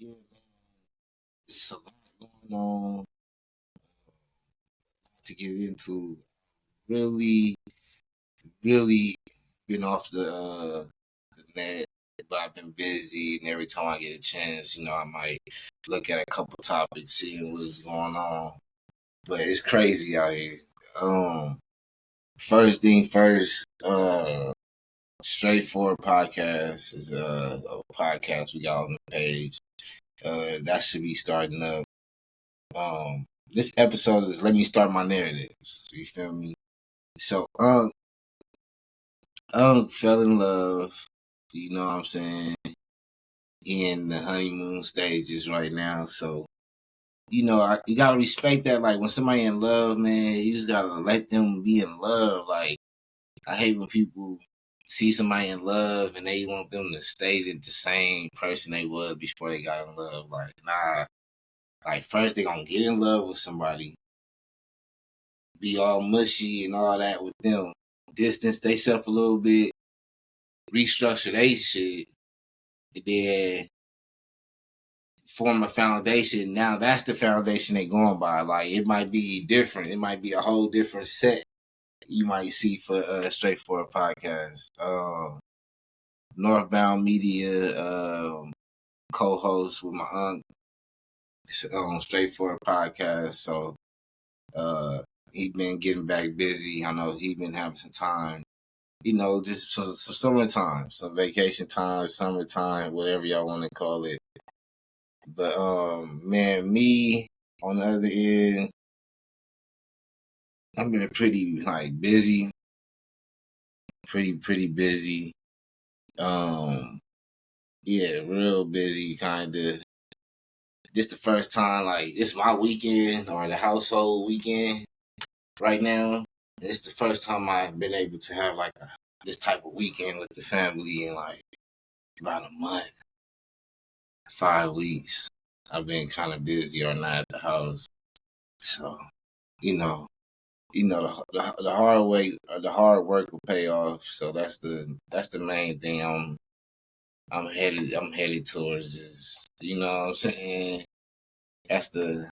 Yeah, man, it's a lot going on to get into. Really, really been off the net, but I've been busy, and every time I get a chance, I might look at a couple topics, seeing what's going on. But it's crazy out here. Um, First thing first, straightforward podcast is a podcast we got on the page. That should be starting up. This episode is let me start my narratives. You feel me? So, fell in love. You know what I'm saying? In the honeymoon stages right now. So, you gotta respect that. Like when somebody in love, man, you just gotta let them be in love. Like I hate when people see somebody in love and they want them to stay the same person they was before they got in love. Like nah. Like first they gonna get in love with somebody, be all mushy and all that with them. Distance themselves a little bit, restructure they shit, and then form a foundation. Now that's the foundation they going by. Like it might be different. It might be a whole different set you might see for a straightforward podcast. Northbound Media co-host with my aunt, straightforward podcast. So uh, he been getting back busy. I know he been having some time. Just some summertime, some vacation time, summertime, whatever y'all want to call it. But man, me on the other end, I've been pretty like busy, pretty busy. Um, yeah, real busy, kind of. This the first time like it's my weekend or the household weekend right now. It's the first time I've been able to have like this type of weekend with the family in like about a month, 5 weeks. I've been kind of busy or not at the house, so you know, the hard way or the hard work will pay off. So that's the main thing I'm headed towards is what I'm saying. That's the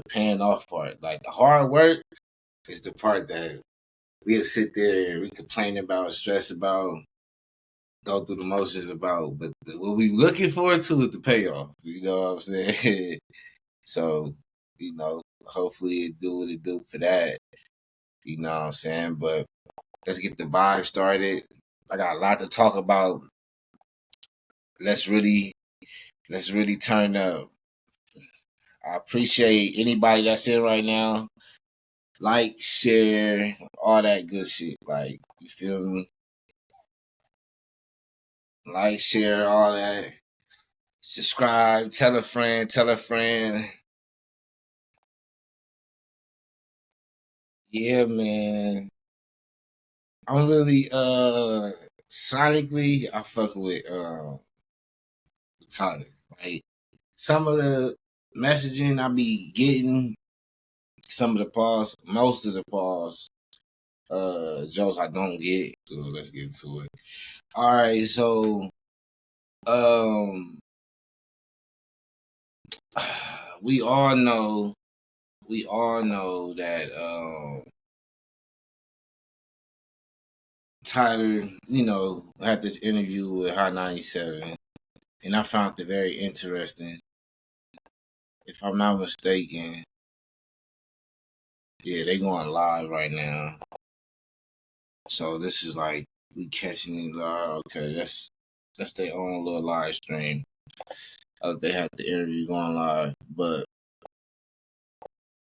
paying off part. Like the hard work is the part that we'll sit there and we complain about, stress about, go through the motions about. But what we looking forward to is the payoff. You know what I'm saying? So, hopefully it do what it do for that. You know what I'm saying? But let's get the vibe started. I got a lot to talk about. Let's really turn up. I appreciate anybody that's in right now. Like, share, all that good shit. Like, you feel me? Like, share, all that. Subscribe, tell a friend, tell a friend. Yeah, man. I'm really sonically I fuck with Tyler. Like some of the messaging I be getting, some of the pause, most of the pause, jokes I don't get. So let's get to it. Alright, so um we all know that Tyler, had this interview with Hot 97, and I found it very interesting. If I'm not mistaken, yeah, they going live right now. So this is like we catching it live. Okay, that's their own little live stream. They had the interview going live, but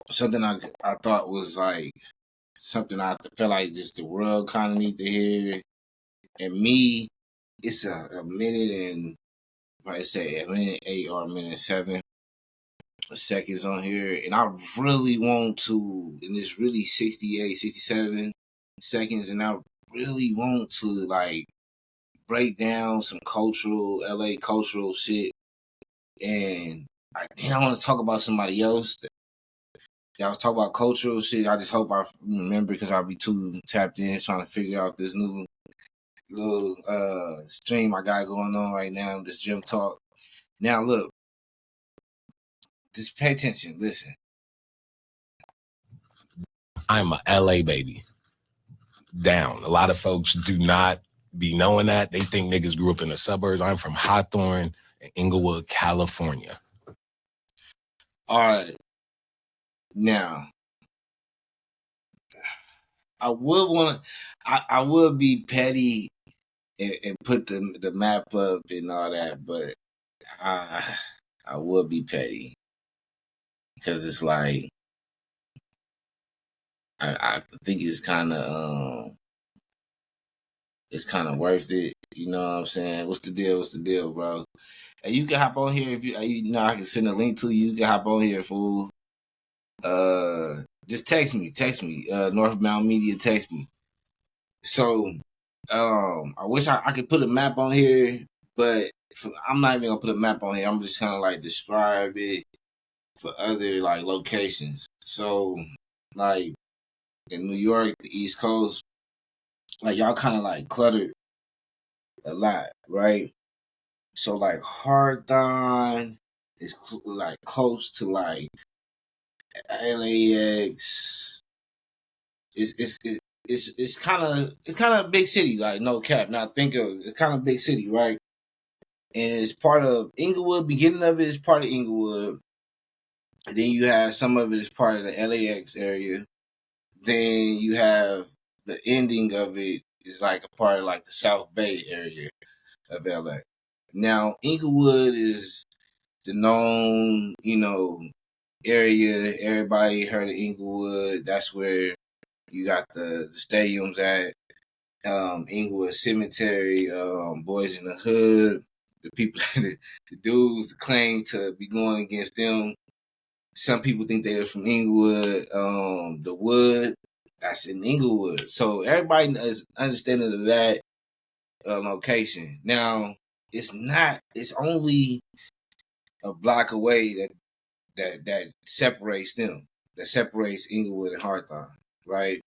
something I thought was like something I felt like just the world kind of need to hear. And me, it's a minute and I say a minute 8 or a minute 7 seconds on here, and I really want to, and it's really 68, 67 seconds, and I really want to like break down some cultural LA cultural shit, and I want to talk about somebody else. I was talking about cultural shit. I just hope I remember because I'll be too tapped in trying to figure out this new little stream I got going on right now. This gym talk. Now look, Just pay attention. Listen. I'm a LA baby. Down. A lot of folks do not be knowing that. They think niggas grew up in the suburbs. I'm from Hawthorne and Inglewood, California. All right. Now, I would be petty and put the map up and all that, but I would be petty because it's like I think it's kind of worth it. You know what I'm saying? What's the deal? What's the deal, bro? And you can hop on here if you know I can send a link to you. You can hop on here, fool. Just text me. Northbound Media, text me. So, I wish I could put a map on here, but I'm not even gonna put a map on here. I'm just kind of like describe it for other like locations. So, like in New York, the East Coast, like y'all kind of like cluttered a lot, right? So like Hawthorne is like close to like LAX. It's kind of a big city, like no cap. Now think of it, it's kind of big city, right? And it's part of Inglewood. Beginning of it is part of Inglewood. Then you have some of it is part of the LAX area. Then you have the ending of it is like a part of like the South Bay area of LA. Now Inglewood is the known, area. Everybody heard of Inglewood. That's where you got the stadiums at. Inglewood Cemetery, Boys in the Hood, the people, the dudes claim to be going against them. Some people think they were from Inglewood. The Wood, that's in Inglewood. So everybody is understanding of that location. Now, it's not. It's only a block away that separates them. That separates Inglewood and Hawthorne, right?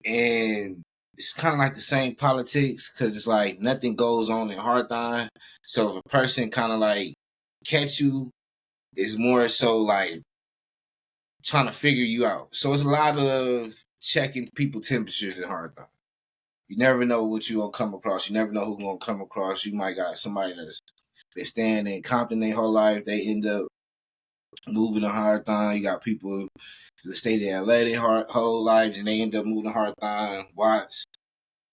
And it's kind of like the same politics because it's like nothing goes on in Hawthorne. So if a person kind of like catch you, it's more so like trying to figure you out. So it's a lot of checking people temperatures in Hawthorne. You never know what you're going to come across. You never know who's going to come across. You might got somebody that's been staying in Compton their whole life. They end up moving to Hawthorne. You got people that stayed in LA their whole lives and they end up moving to Hawthorne, Watts,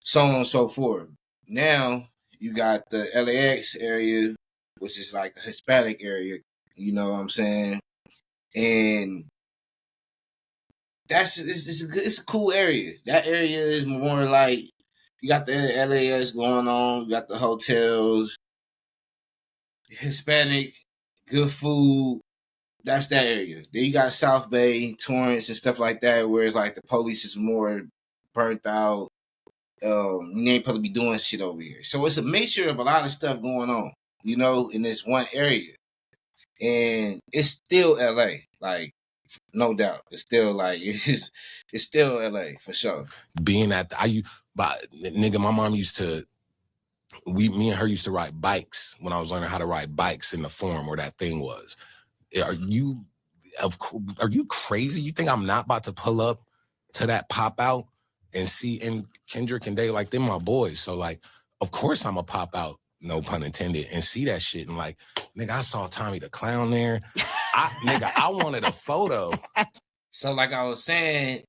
so on and so forth. Now you got the LAX area, which is like the Hispanic area. You know what I'm saying? And it's a cool area. That area is more like you got the LAX going on. You got the hotels, Hispanic, good food. That's that area. Then you got South Bay, Torrance, and stuff like that, where it's like the police is more burnt out. You ain't supposed to be doing shit over here. So it's a mixture of a lot of stuff going on, in this one area. And it's still LA, like no doubt. It's still like it's still LA for sure. Being at nigga, my mom used to me and her used to ride bikes when I was learning how to ride bikes in the Forum where that thing was. Are you crazy? You think I'm not about to pull up to that pop out and see, and Kendrick and Dave, like, they're my boys. So like, of course I'm a pop out, no pun intended, and see that shit. And like, nigga, I saw Tommy the Clown there. I wanted a photo. So like I was saying,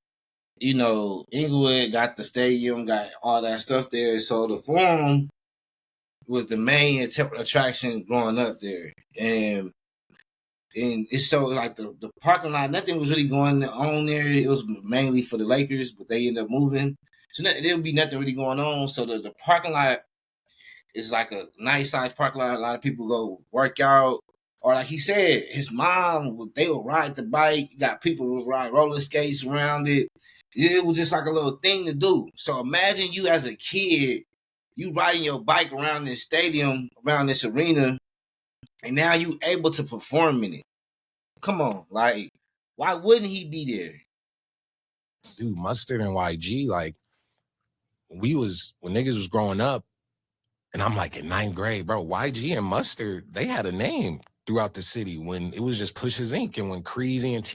Inglewood got the stadium, got all that stuff there. So the Forum was the main attraction growing up there. And it's so like the parking lot, nothing was really going on there. It was mainly for the Lakers, but they ended up moving. So there would be nothing really going on. So the parking lot is like a nice size parking lot. A lot of people go work out. Or like he said, his mom, they would ride the bike. You got people who ride roller skates around it. It was just like a little thing to do. So imagine you as a kid, you riding your bike around this stadium, around this arena, and now you able to perform in it. Come on, like, why wouldn't he be there? Dude, Mustard and YG, like, when niggas was growing up, and I'm like in 9th grade, bro, YG and Mustard, they had a name. throughout the city when it was just Push's Inc. and when Creasy and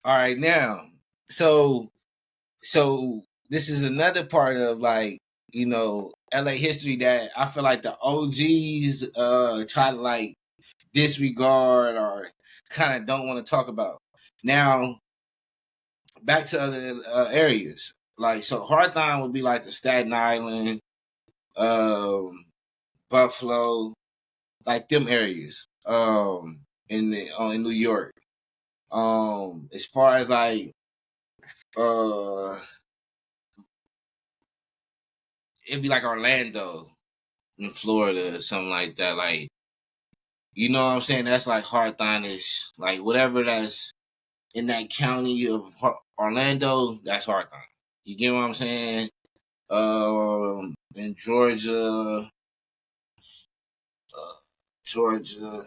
All right, now, so this is another part of like, you know, LA history that I feel like the OGs try to like disregard or kind of don't want to talk about. Now, back to other areas. Like, so Hawthorne would be like the Staten Island, Buffalo, like them areas. In New York. As far as like it'd be like Orlando in Florida or something like that. Like, you know what I'm saying? That's like Hawthorne-ish. Like whatever that's in that county of Orlando, that's Hawthorne. You get what I'm saying? In Georgia, Georgia.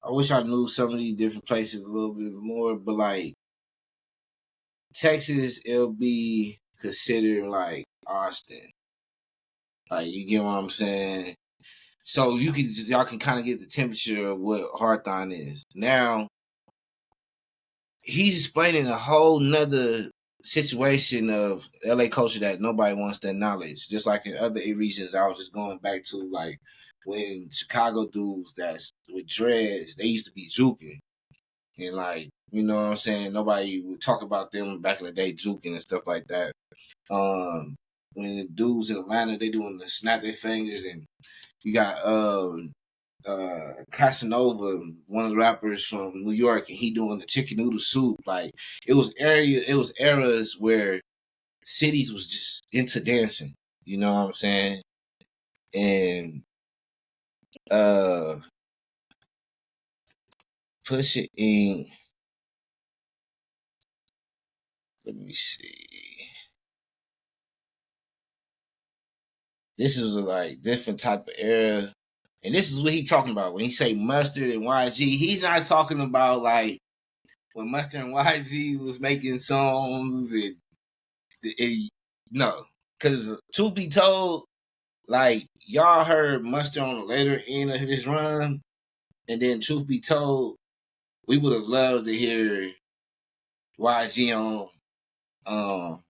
I wish I knew some of these different places a little bit more, but like Texas, it'll be considered like Austin. Like, you get what I'm saying? So y'all can kind of get the temperature of what Hawthorne is. Now, he's explaining a whole nother situation of LA culture that nobody wants to acknowledge. Just like in other regions, I was just going back to like when Chicago dudes that's with dreads, they used to be juking. And like, you know what I'm saying? Nobody would talk about them back in the day juking and stuff like that. When the dudes in Atlanta, they doing the snap their fingers, and you got Casanova, one of the rappers from New York, and he doing the chicken noodle soup. Like it was eras where cities was just into dancing. You know what I'm saying? And push it in. Let me see. This is like different type of era. And this is what he talking about when he say Mustard and YG. He's not talking about like when Mustard and YG was making songs and no, because truth be told, like y'all heard Mustard on the later end of his run, and then truth be told, we would have loved to hear YG on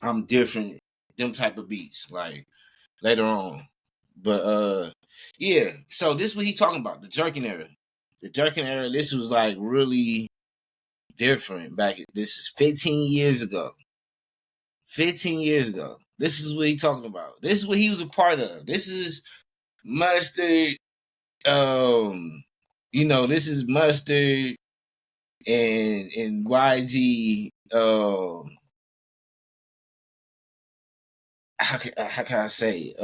I'm different, them type of beats, like later on. But yeah, so this is what he talking about, the jerking era. The jerking era, this was like really different back. This is 15 years ago. 15 years ago. This is what he talking about. This is what he was a part of. This is Mustard. This is Mustard and YG. How can I say?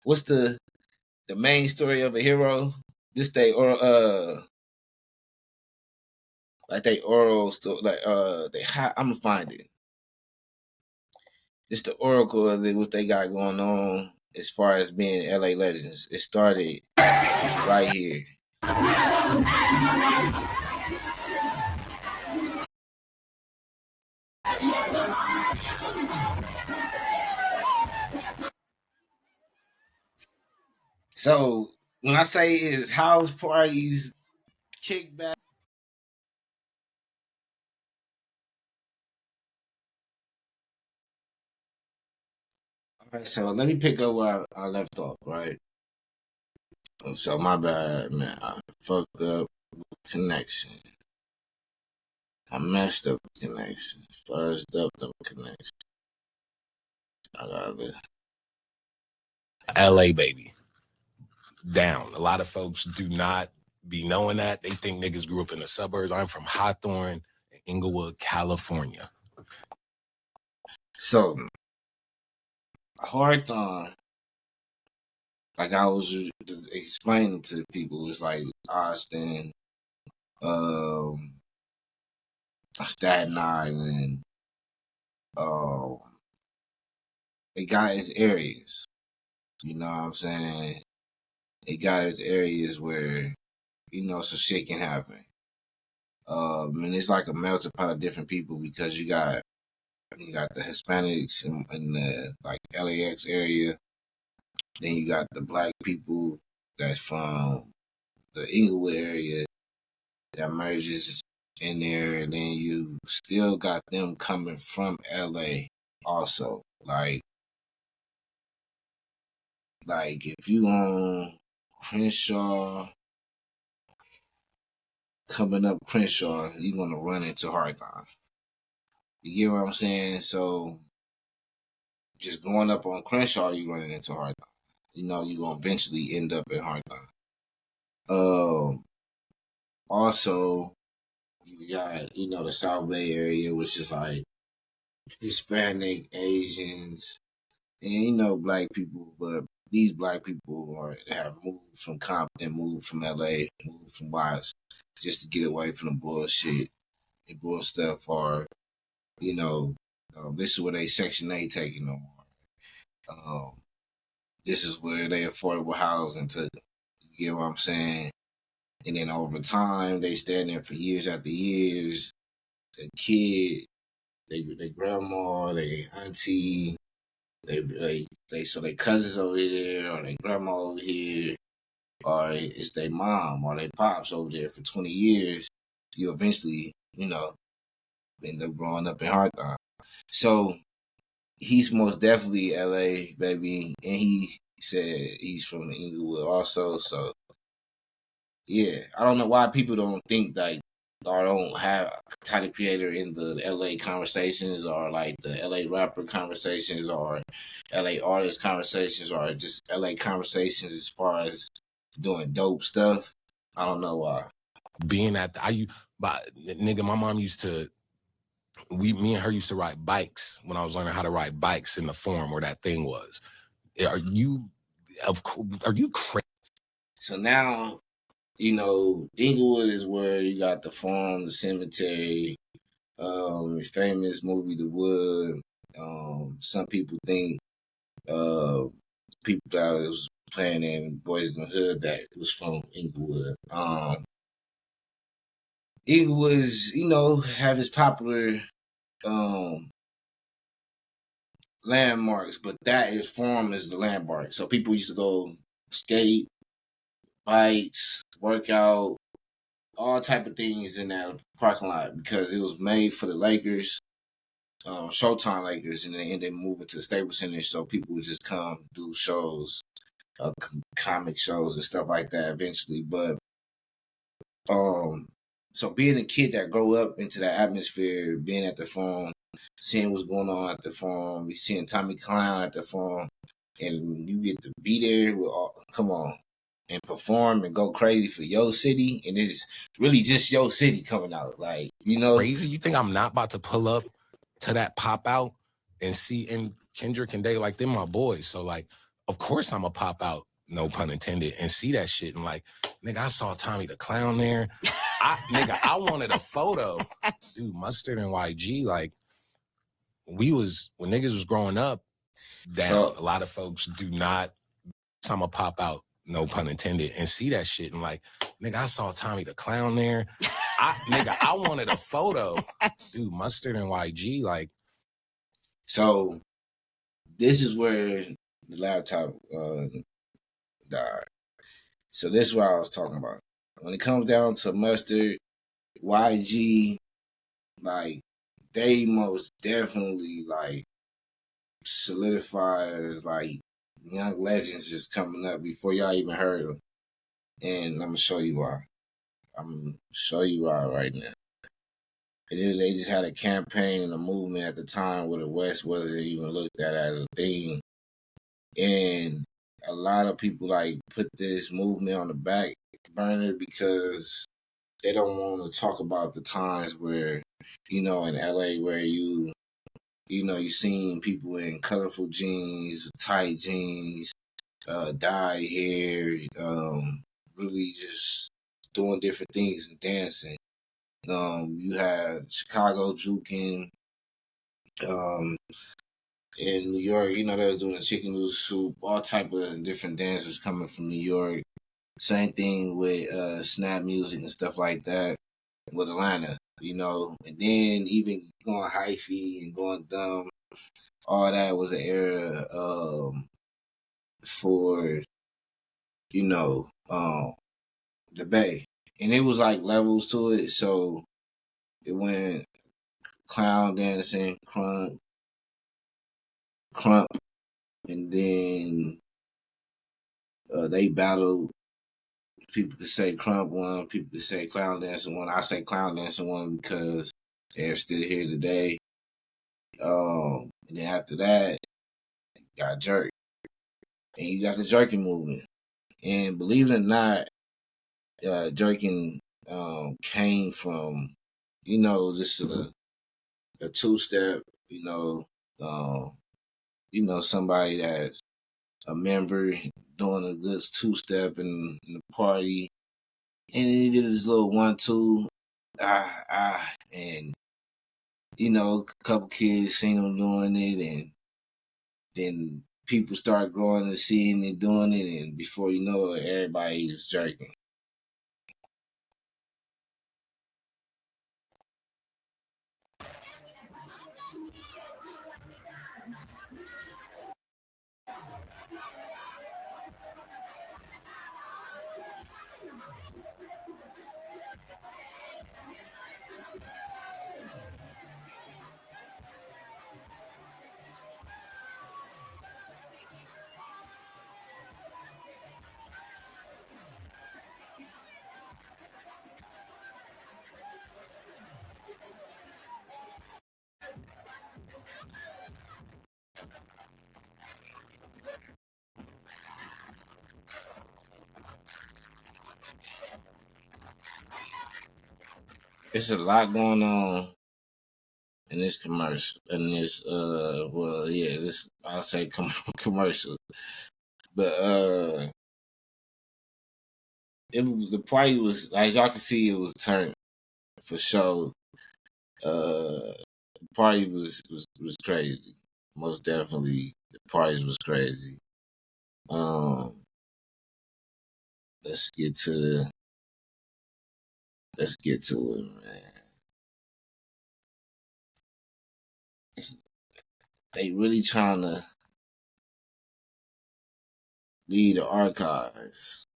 What's the main story of a hero? This they or like they oral story. Like I'm gonna find it. It's the oracle of what they got going on as far as being LA legends. It started right here. So when I say it's house parties, kickback. All right, so let me pick up where I left off, right? So my bad, man. I fucked up connection. I messed up the connection. Fuzzed up the connection. I got it. LA, baby. Down. A lot of folks do not be knowing that. They think niggas grew up in the suburbs. I'm from Hawthorne, Inglewood, California. So, Hawthorne, like I was explaining to people, it's like Austin, Staten Island, it got its areas. You know what I'm saying? It got its areas where, some shit can happen. And it's like a melting pot of different people because you got the Hispanics in the like LAX area. Then you got the black people that's from the Inglewood area that merges in there, and then you still got them coming from LA also. Like if you on Crenshaw, coming up Crenshaw, you're gonna run into Hawthorne. You get what I'm saying? So just going up on Crenshaw, you running into Hawthorne. You know, you're gonna eventually end up at Hawthorne. Also, you got, you know, the South Bay area, which is like Hispanic, Asians, and you know, black people, but these black people have moved from Compton, moved from LA, moved from Watts just to get away from the bullshit and bull stuff, or you know, this is where they Section 8 taking no more. This is where they affordable housing took. You get what I'm saying? And then over time, they stand there for years after years. The kid, they grandma, they auntie, so they cousins over there, or they grandma over here, or it's their mom or their pops over there for 20 years. You eventually, you know, end up growing up in Hawthorne. So he's most definitely LA, baby. And he said he's from Inglewood also. So yeah, I don't know why people don't think like or don't have Tyler Creator in the LA conversations, or like the LA rapper conversations, or LA artist conversations, or just LA conversations as far as doing dope stuff. I don't know why. Being at nigga, my mom used to, me and her used to ride bikes when I was learning how to ride bikes in the forum where that thing was. Are you crazy? So now, you know, Inglewood is where you got the farm, the cemetery, famous movie The Wood. Some people think people that was playing in Boys in the Hood that was from Inglewood. Inglewood's, you know, have its popular landmarks, but that is formed as the landmark. So people used to go skate, bikes, work out, all type of things in that parking lot because it was made for the Lakers, Showtime Lakers, and then moving to the Staples Center, so people would just come do shows, comic shows and stuff like that eventually. But so being a kid that grew up into that atmosphere, being at the farm, seeing what's going on at the farm, you seeing Tommy Clown at the farm, and you get to be there with come on and perform and go crazy for your city, and it's really just your city coming out, like, you know. Crazy? You think I'm not about to pull up to that pop out and see, and Kendrick and Day, like, they're my boys, so like, of course I'm a pop out, no pun intended, and see that shit and like, nigga, I saw Tommy the Clown there. I wanted a photo. Dude, Mustard and YG, like, when niggas was growing up, a lot of folks do not. I'm a pop out, no pun intended, and see that shit and like, nigga, I saw Tommy the Clown there. I wanted a photo. Dude, Mustard and YG, like. So this is where the laptop died. So this is what I was talking about. When it comes down to Mustard, YG, like, they most definitely like solidify as like young legends just coming up before y'all even heard them. And I'm gonna show you why. I'm gonna show you why right now. They just had a campaign and a movement at the time where the West wasn't even looked at as a thing. And a lot of people like put this movement on the back burner because they don't want to talk about the times where, you know, in LA where you seen people in colorful jeans, tight jeans, dyed hair, really just doing different things and dancing. You had Chicago juking, in New York, you know, they was doing the chicken noodle soup, all type of different dancers coming from New York. Same thing with snap music and stuff like that with Atlanta, you know. And then even going hyphy and going dumb, all that was an era for, you know, the Bay. And it was like levels to it. So it went clown dancing, crump, and then they battled. People could say crump won, people could say clown dancing won. I say clown dancing won because they're still here today. And then after that, got jerk. And you got the jerking movement. And believe it or not, jerking came from, just a two step, somebody that's a member doing a good two step in the party. And then he did his little 1 2, and a couple kids seen him doing it, and then people start growing and seeing it doing it, and before you know it, everybody was jerking. It's a lot going on in this commercial, in this this I'll say commercial, but the party was, as y'all can see, it was turned for sure. The party was crazy. Most definitely, the party was crazy. Um, let's get to it, man. They really trying to lead the archives.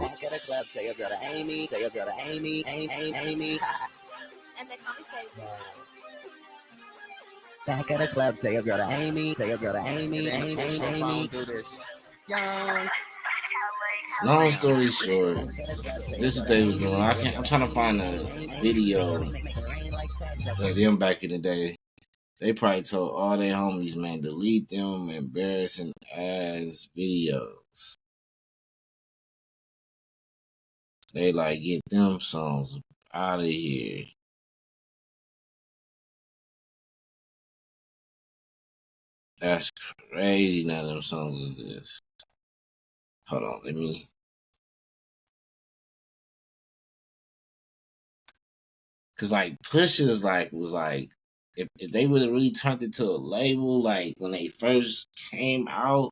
Back at the club, tell your girl to Amy, tell your girl to Amy. And they call me Sadie. Back at the club, tell your girl to Amy, tell your girl to Amy. Do this. Young. Long story short, this is what they was doing. I'm trying to find a video of them back in the day. They probably told all their homies, man, delete them embarrassing ass videos. They like, get them songs out of here. That's crazy. None of them songs is this. Hold on, let me. Cause like Pusha's was like, if they would have really turned it to a label, like when they first came out,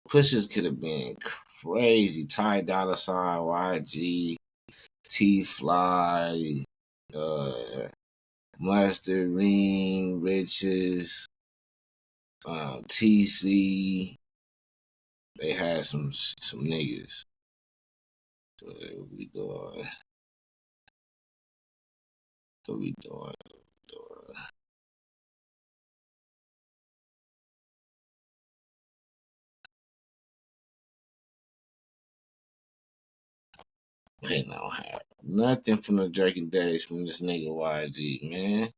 Pusha's could have been crazy. Ty Dolla Sign, YG, T Fly, Mustard, Ring, Riches, TC. They had some niggas. So what we doing? What we doing? They don't have nothing from the Drinking Days from this nigga YG, man.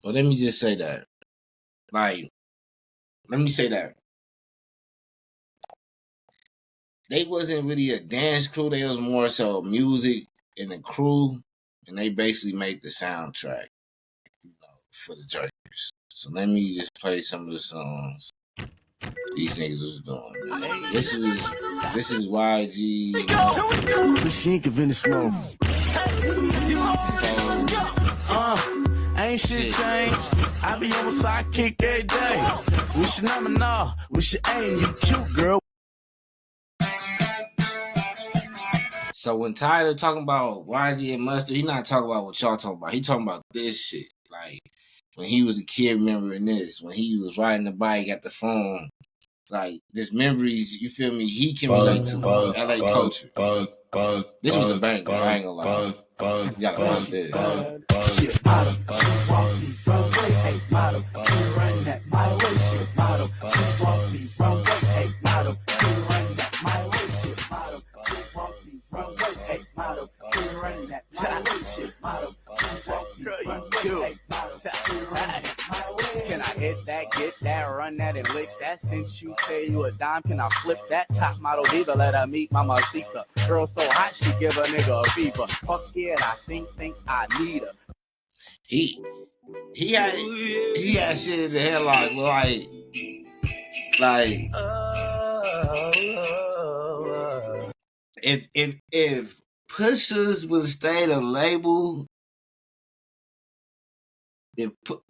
Well, let me just say that. Like, let me say that. they wasn't really a dance crew. They was more so music and a crew, and they basically made the soundtrack, for the Jerkers. So let me just play some of the songs these niggas was doing, man. This is YG. Machine can finish small. Ain't shit changed. I be on my sidekick every day. Wish you never know. Wish you aim. You cute, girl. So when Tyler talking about YG and Mustard, he not talking about what y'all talking about. He talking about this shit. Like when he was a kid, remembering this. When he was riding the bike at the phone. Like this memories, you feel me? He can relate to LA culture. This was a banger. I ain't gonna lie. You gotta bump this. Shit model, she walk me runway, hey model, can you run that my way? Shit model, she walk me runway, hey model, can you run that my way? Shit model, she walk me runway, hey model, can you run that my way? Shit model, she walk me runway, hey model, can you run that my way? Can I hit that, get that, run that, and lick that? Since you say you a dime, can I flip that? Top model diva, let her meet Mama Zika. Girl so hot, she give a nigga a fever. Fuck yeah, I think I need her. He had shit in the headlock, like if Pushers would stay the label,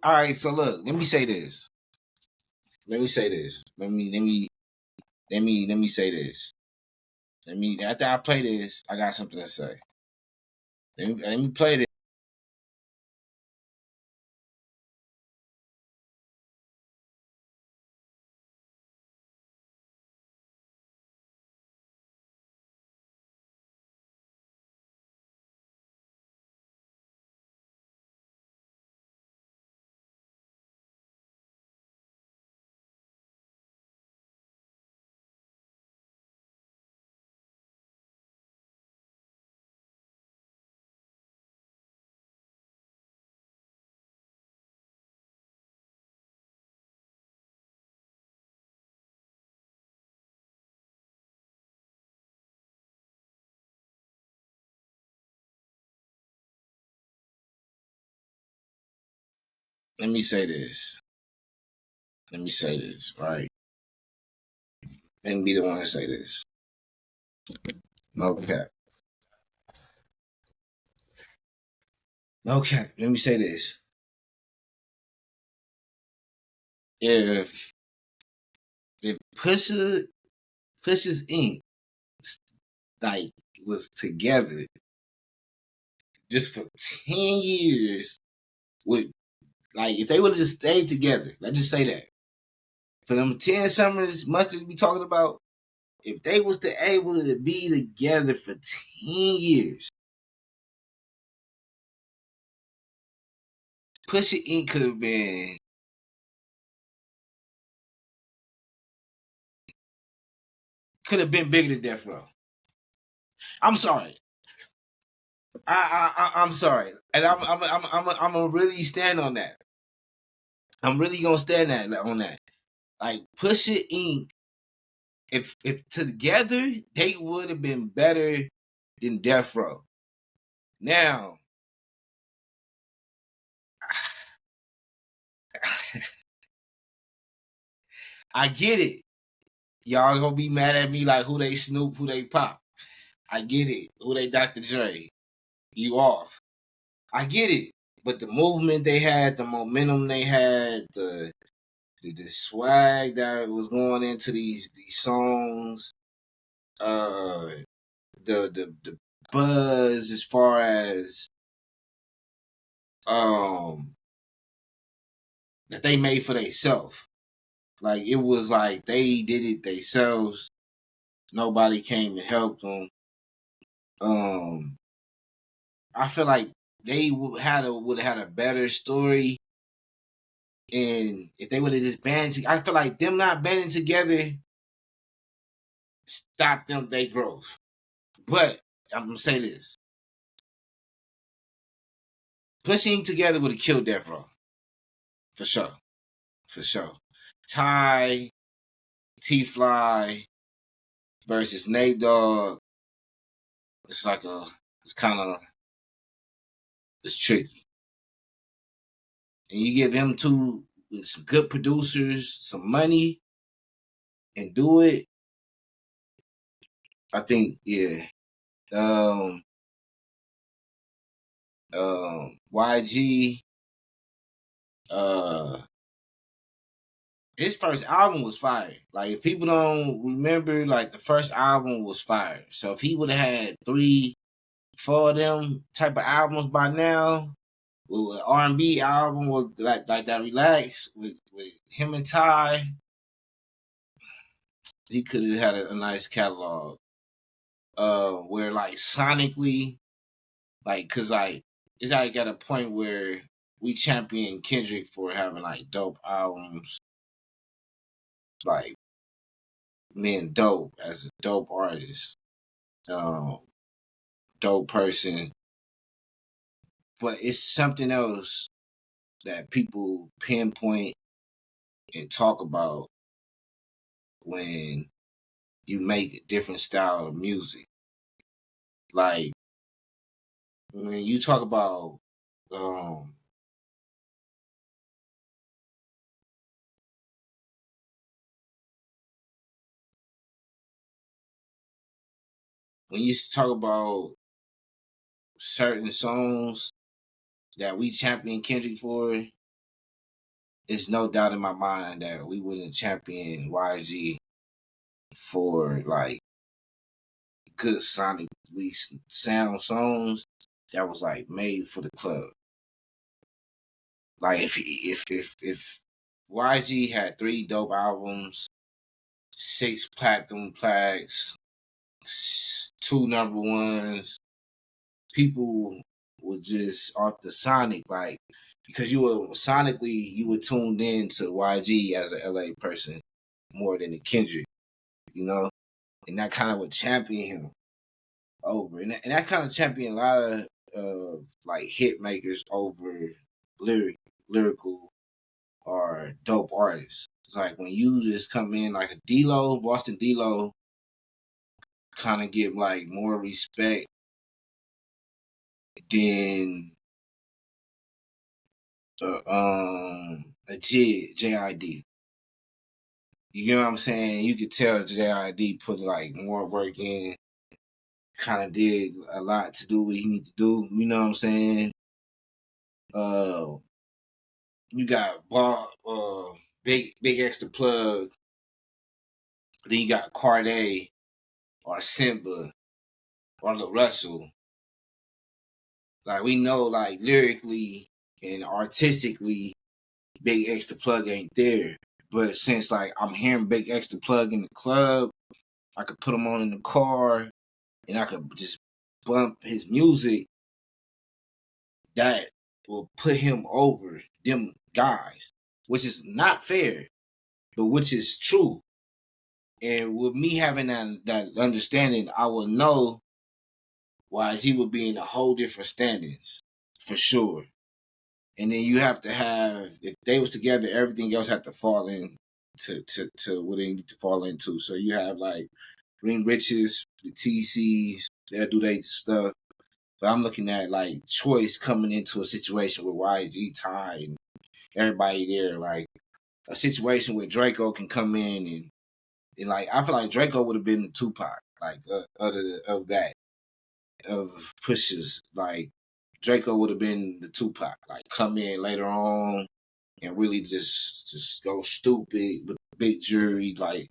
all right. So look, let me say this. Let me say this. Let me say this. After I play this, I got something to say. Let me play this. Let me say this. Right? Let me be the one to say this. No cap. No cap. Let me say this. If Pushers Inc. like was together just for 10 years, with like if they would have just stayed together, let's just say that. For them 10 summers Mustard be talking about, if they was to able to be together for 10 years, Pusha Inc. could have been bigger than Death Row. I'm sorry. I'm sorry, and I'm gonna really stand on that. I'm really gonna stand on that. Like Pusha Inc. If together they would have been better than Death Row. Now, I get it. Y'all gonna be mad at me like who they Snoop, who they Pop. I get it. Who they Dr. Dre. You off. I get it. But the movement they had, the momentum they had, the swag that was going into these songs, the buzz as far as that they made for themselves. Like it was like they did it themselves. Nobody came and helped them. I feel like they would have had a better story, and if they would have just banded together, I feel like them not banding together stopped them their growth. But I'm gonna say this: pushing together would have killed Death Row for sure. Ty, T Fly, versus Nate Dogg, it's tricky. And you give them two with some good producers, some money, and do it. I think, yeah. YG, his first album was fire. Like, if people don't remember, like, the first album was fire. So if he would have had 3, 4 of them type of albums by now, with an R&B album with like that Relax with him and Ty, he could have had a nice catalog. Where like sonically, like, cause like it's like at a point where we champion Kendrick for having like dope albums, like being dope as a dope artist, dope person. But it's something else that people pinpoint and talk about when you make a different style of music. Like when you talk about when you talk about certain songs that we champion Kendrick for, it's no doubt in my mind that we wouldn't champion YG for like good sonically sound songs that was like made for the club. Like if YG had 3 dope albums, 6 platinum plaques, 2 number ones, people would just off the sonic, like, because you were tuned in to YG as a LA person more than the Kendrick, you know, and that kind of would champion him over, and that kind of champion a lot of like hit makers over lyrical or dope artists. It's like when you just come in like a D-Lo, Boston D-Lo, kind of get like more respect than a JID. You get what I'm saying? You could tell JID put like more work in, kind of did a lot to do what he need to do. You know what I'm saying? You got big extra plug. Then you got Cordae or Simba or Lil Russell. Like, we know, like, lyrically and artistically, Big Extra Plug ain't there. But since, like, I'm hearing Big Extra Plug in the club, I could put him on in the car and I could just bump his music. That will put him over them guys, which is not fair, but which is true. And with me having that understanding, I will know why he would be in a whole different standings for sure. And then you have to have, if they was together, everything else had to fall in to what they need to fall into. So you have like Green Riches, the TCs, they'll do their stuff. But I'm looking at like Choice coming into a situation with YG, Ty, and everybody there, like a situation where Draco can come in and like, I feel like Draco would have been the Tupac, like other of that, of pushes. Like Draco would have been the Tupac, like come in later on and really just go stupid with the big jury, like.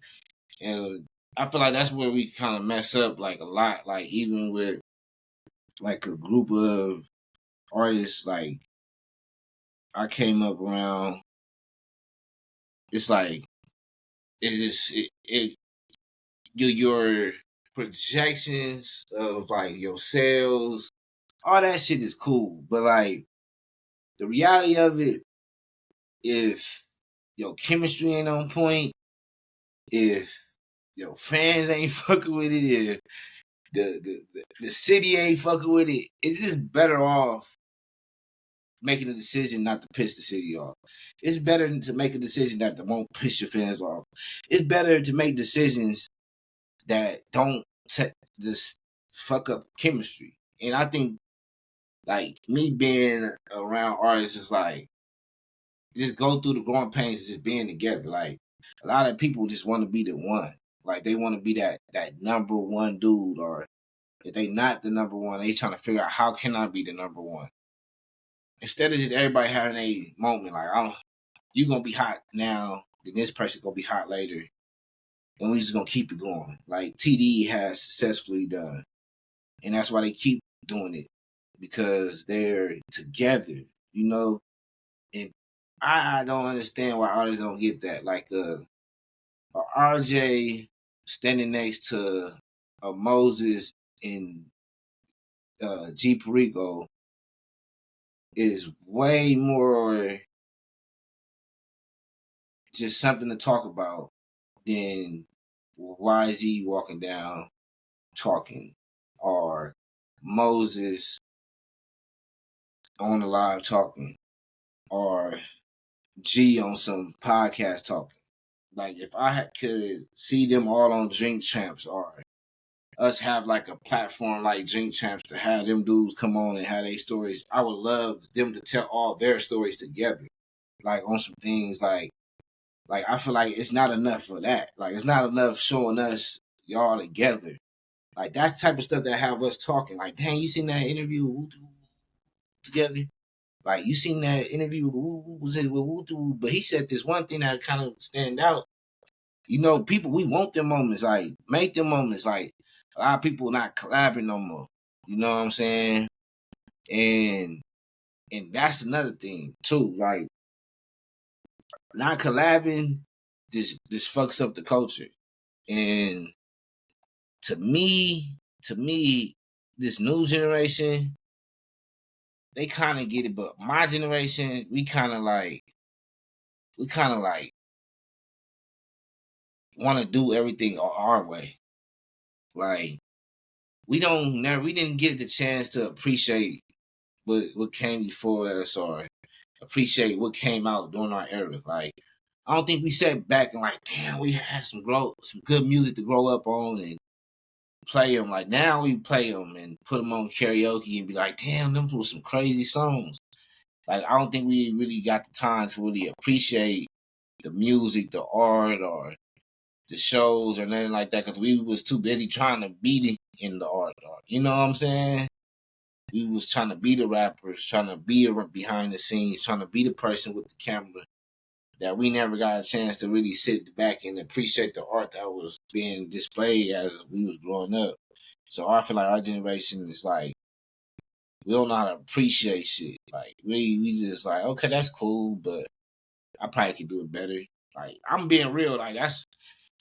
And I feel like that's where we kind of mess up like a lot, like even with like a group of artists like I came up around. It's like it's just your projections of like your sales, all that shit is cool, but like the reality of it, if your chemistry ain't on point, if your fans ain't fucking with it, if the city ain't fucking with it, it's just better off making a decision not to piss the city off. It's better to make a decision that won't piss your fans off. It's better to make decisions that don't just fuck up chemistry. And I think like me being around artists is like just go through the growing pains of just being together. Like a lot of people just want to be the one. Like they want to be that number one dude, or if they not the number one, they trying to figure out how can I be the number one. Instead of just everybody having a moment, like you gonna be hot now, then this person gonna be hot later, and we just gonna keep it going. Like TD has successfully done, and that's why they keep doing it because they're together, you know. And I don't understand why artists don't get that. Like a RJ standing next to a Moses and G Perico is way more just something to talk about than YZ walking down talking, or Moses on the live talking, or G on some podcast talking. Like if I could see them all on Drink Champs, or us have like a platform like Drink Champs to have them dudes come on and have their stories, I would love them to tell all their stories together. Like on some things like I feel like it's not enough for that. Like it's not enough showing us y'all together. Like that's the type of stuff that have us talking. Like, dang, you seen that interview with Wudu together? Like you seen that interview with Wudu? But he said this one thing that kind of stand out. You know, people, we want them moments. Like make them moments. Like a lot of people not collabing no more. You know what I'm saying? And that's another thing too. Like not collabing just fucks up the culture. And to me, this new generation, they kind of get it, but my generation, we kind of like want to do everything our way. Like we didn't get the chance to appreciate what came before us, or appreciate what came out during our era. Like I don't think we sat back and like, damn, we had some good music to grow up on and play them. Like now we play them and put them on karaoke and be like, damn, them were some crazy songs. Like I don't think we really got the time to really appreciate the music, the art, or the shows or nothing like that, because we was too busy trying to be in the art. You know what I'm saying? We was trying to be the rappers, trying to be behind the scenes, trying to be the person with the camera, that we never got a chance to really sit back and appreciate the art that was being displayed as we was growing up. So I feel like our generation is like, we don't know how to appreciate shit. Like we just like, okay, that's cool, but I probably could do it better. Like I'm being real, like that's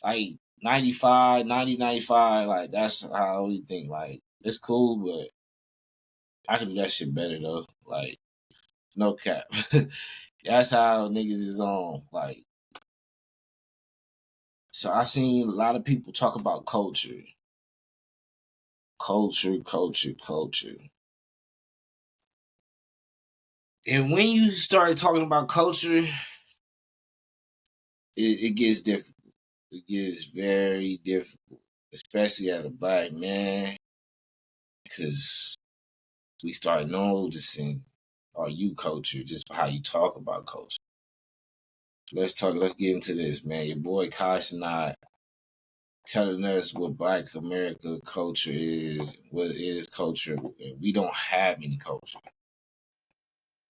like 95, like that's how I only think. Like it's cool, but I can do that shit better though. Like no cap. That's how niggas is on. Like so I seen a lot of people talk about culture. And when you start talking about culture, it gets difficult. It gets very difficult, especially as a black man, because we start noticing our you culture just for how you talk about culture. Let's get into this, man. Your boy Kosh not telling us what Black America culture is, what is culture. We don't have any culture.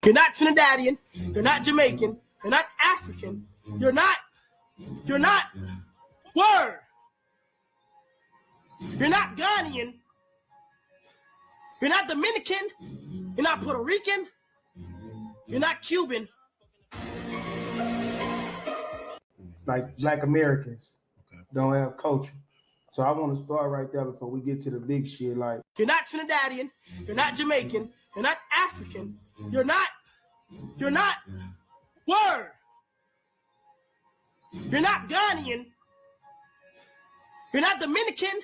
You're not Trinidadian, you're not Jamaican, you're not African, you're not word. You're not Ghanaian, you're not Dominican, you're not Puerto Rican, you're not Cuban. Like Black Americans don't have culture. So I want to start right there before we get to the big shit. Like you're not Trinidadian, you're not Jamaican, you're not African, you're not word. You're not Ghanaian, you're not Dominican,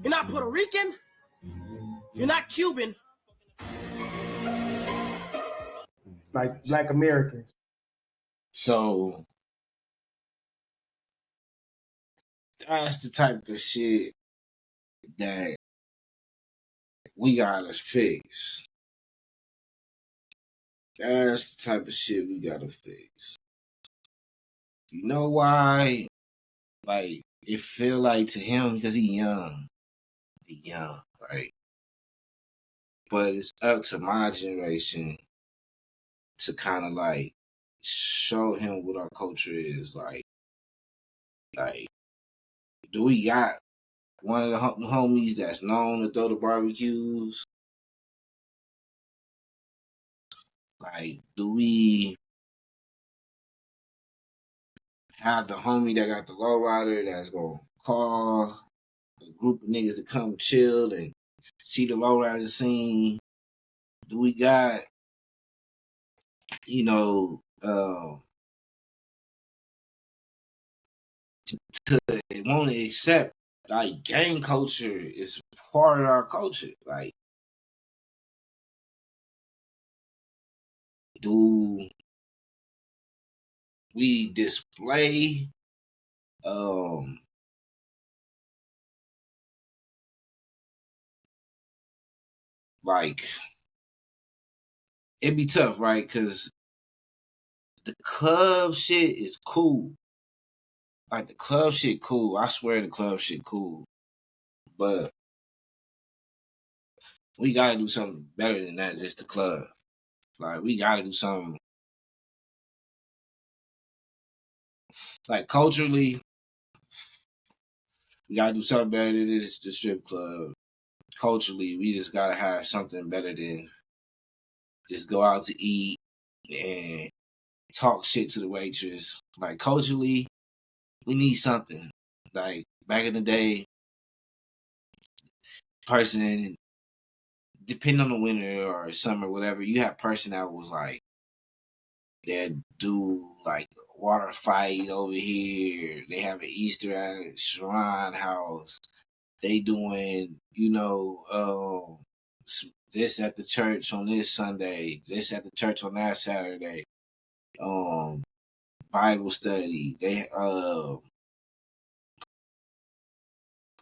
you're not Puerto Rican, you're not Cuban. Like Black Americans. So that's the type of shit that we gotta fix. That's the type of shit we gotta fix. You know why? Like, it feel like to him because he young. He young, right? But it's up to my generation to kind of like show him what our culture is. Like, do we got one of the homies that's known to throw the barbecues? Like, do we have the homie that got the lowrider that's gonna call a group of niggas to come chill and see the lowrider scene? Do we got, you know, to want to accept like gang culture is part of our culture? Like, do we display like it'd be tough, right? Because the club shit is cool. Like the club shit cool. I swear the club shit cool. But we gotta do something better than that, just the club. Like we gotta do something like culturally, we gotta do something better than this the strip club. Culturally, we just gotta have something better than just go out to eat and talk shit to the waitress. Like culturally, we need something. Like back in the day, person depending on the winter or summer, whatever, you have person that was like that do like water fight over here. They have an Easter at Shrine House. They doing, this at the church on this Sunday, this at the church on that Saturday. Bible study. They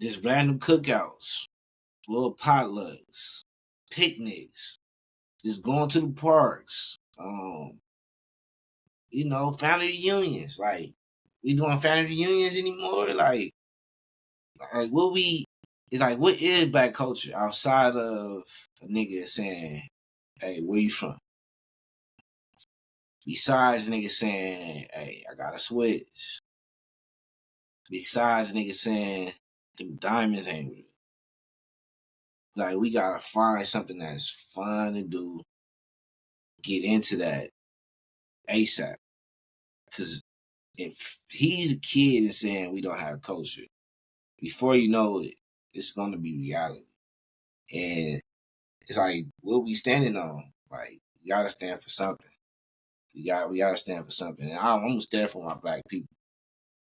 just random cookouts, little potlucks, picnics, just going to the parks. Family reunions. Like, we doing family reunions anymore? Like what we it's like what is black culture outside of a nigga saying, hey, where you from? Besides nigga saying, hey, I got a switch. Besides nigga saying them diamonds ain't real. Like we gotta find something that's fun to do, get into that ASAP. Cause if he's a kid and saying we don't have culture, before you know it, it's gonna be reality. And it's like, what we standing on? Like, you gotta stand for something. We gotta stand for something. And I'm gonna stand for my black people.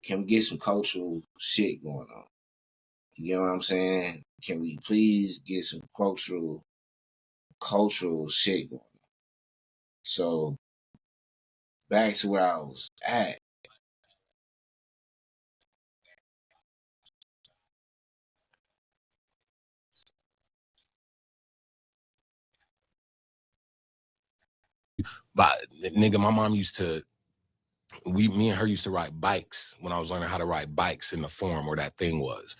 Can we get some cultural shit going on? You know what I'm saying? Can we please get some cultural shit going on? So back to where I was at. But nigga, my mom used to, me and her used to ride bikes when I was learning how to ride bikes in the form where that thing was.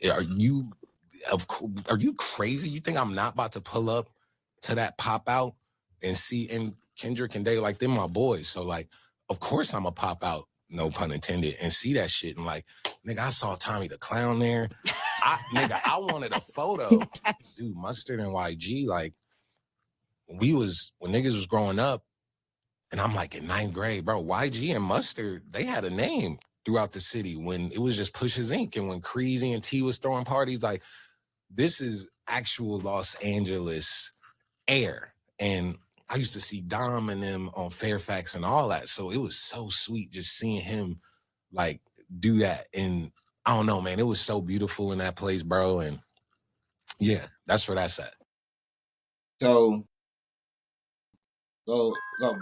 Are you crazy? You think I'm not about to pull up to that pop out and see, and Kendrick and Dave, like, they're my boys. So like, of course I'm a pop out, no pun intended, and see that shit. And like, nigga, I saw Tommy the Clown there. I wanted a photo. Dude, Mustard and YG, like, when niggas was growing up, and I'm like in 9th grade, bro, YG and Mustard, they had a name throughout the city when it was just Push's Inc. And when Creasy and T was throwing parties, like, this is actual Los Angeles air. And I used to see Dom and them on Fairfax and all that. So it was so sweet just seeing him like do that. And I don't know, man, it was so beautiful in that place, bro. And yeah, that's where that's at. So go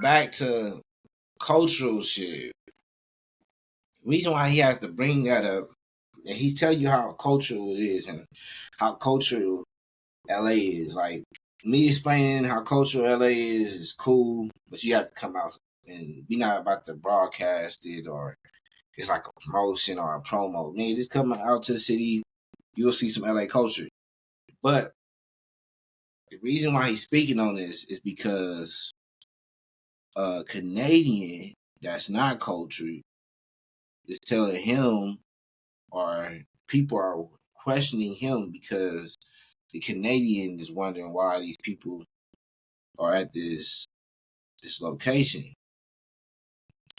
back to cultural shit. Reason why he has to bring that up and he's telling you how cultural it is and how cultural LA is. Like me explaining how cultural LA is cool, but you have to come out and be not about to broadcast it or it's like a promotion or a promo. Man, just come out to the city, you'll see some LA culture. But the reason why he's speaking on this is because a Canadian that's not cultured is telling him, or people are questioning him because the Canadian is wondering why these people are at this location,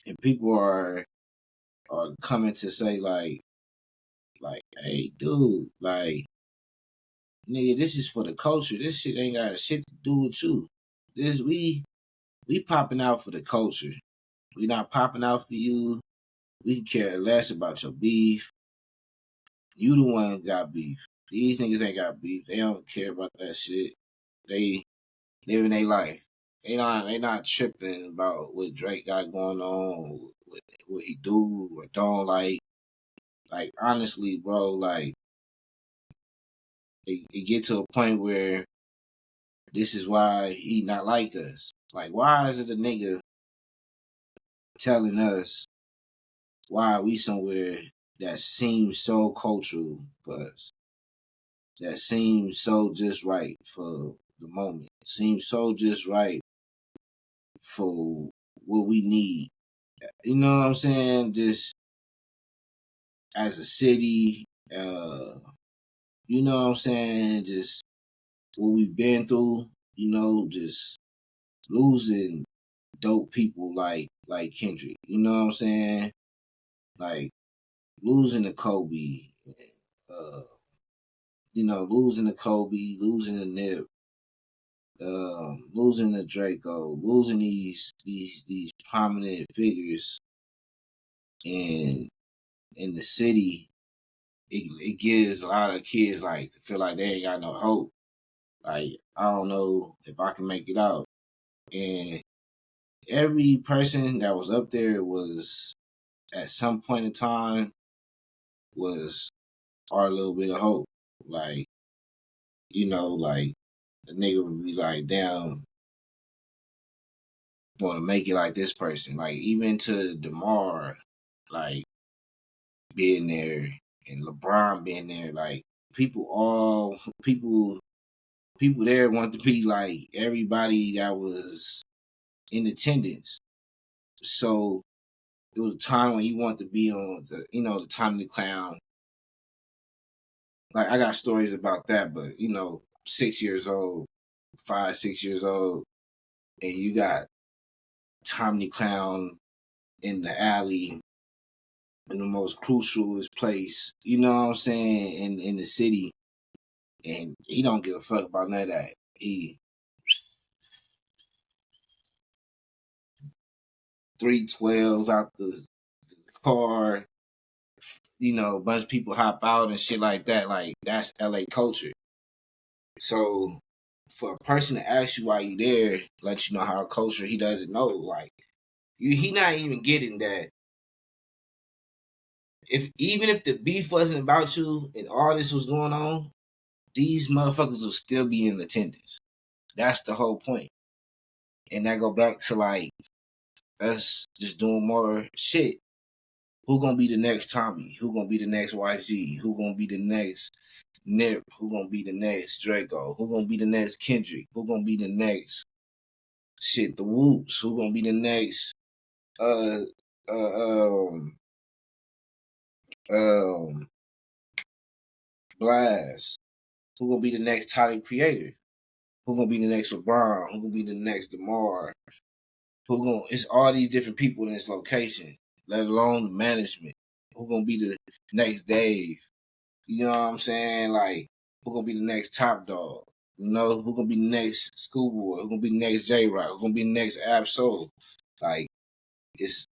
and people are coming to say like, hey, dude, like, nigga, this is for the culture. This shit ain't got shit to do with you. This we popping out for the culture. We not popping out for you. We can care less about your beef. You the one who got beef. These niggas ain't got beef. They don't care about that shit. They living their life. They not tripping about what Drake got going on, what he do or don't like. Like honestly, bro, like it get to a point where this is why he not like us. Like why is it a nigga telling us why we somewhere that seems so cultural for us? That seems so just right for the moment. Seems so just right for what we need. You know what I'm saying? Just as a city, you know what I'm saying? Just what we've been through, just losing dope people like Kendrick. You know what I'm saying? Like losing to Kobe, uh, losing to Kobe, losing to Nip, losing to Draco, losing these prominent figures in the city. It gives a lot of kids like to feel like they ain't got no hope. Like I don't know if I can make it out. And every person that was up there was at some point in time was our little bit of hope. Like, like the nigga would be like, damn, want to make it like this person. Like even to DeMar, like being there and LeBron being there, like people there want to be like everybody that was in attendance. So it was a time when you want to be on the Tommy the Clown. Like I got stories about that, but 6 years old, 5, 6 years old, and you got Tommy the Clown in the alley in the most crucialest place, you know what I'm saying, in the city. And he don't give a fuck about none of that. He 312s out the car, a bunch of people hop out and shit like that. Like that's LA culture. So for a person to ask you why you there, let you know how culture he doesn't know. Like he not even getting that. Even if the beef wasn't about you and all this was going on, these motherfuckers will still be in attendance. That's the whole point. And that go back to like us just doing more shit. Who gonna be the next Tommy? Who gonna be the next YG? Who gonna be the next Nip? Who gonna be the next Draco? Who gonna be the next Kendrick? Who gonna be the next the Whoops? Who gonna be the next uh Blast? Who gonna be the next Tyler Creator? Who gonna be the next LeBron? Who gonna be the next DeMar? It's all these different people in this location, let alone the management. Who gonna be the next Dave? You know what I'm saying? Like, who gonna be the next Top Dog? Who gonna be the next Schoolboy? Who gonna be the next J-Rock? Who gonna be the next Absol? Like, it's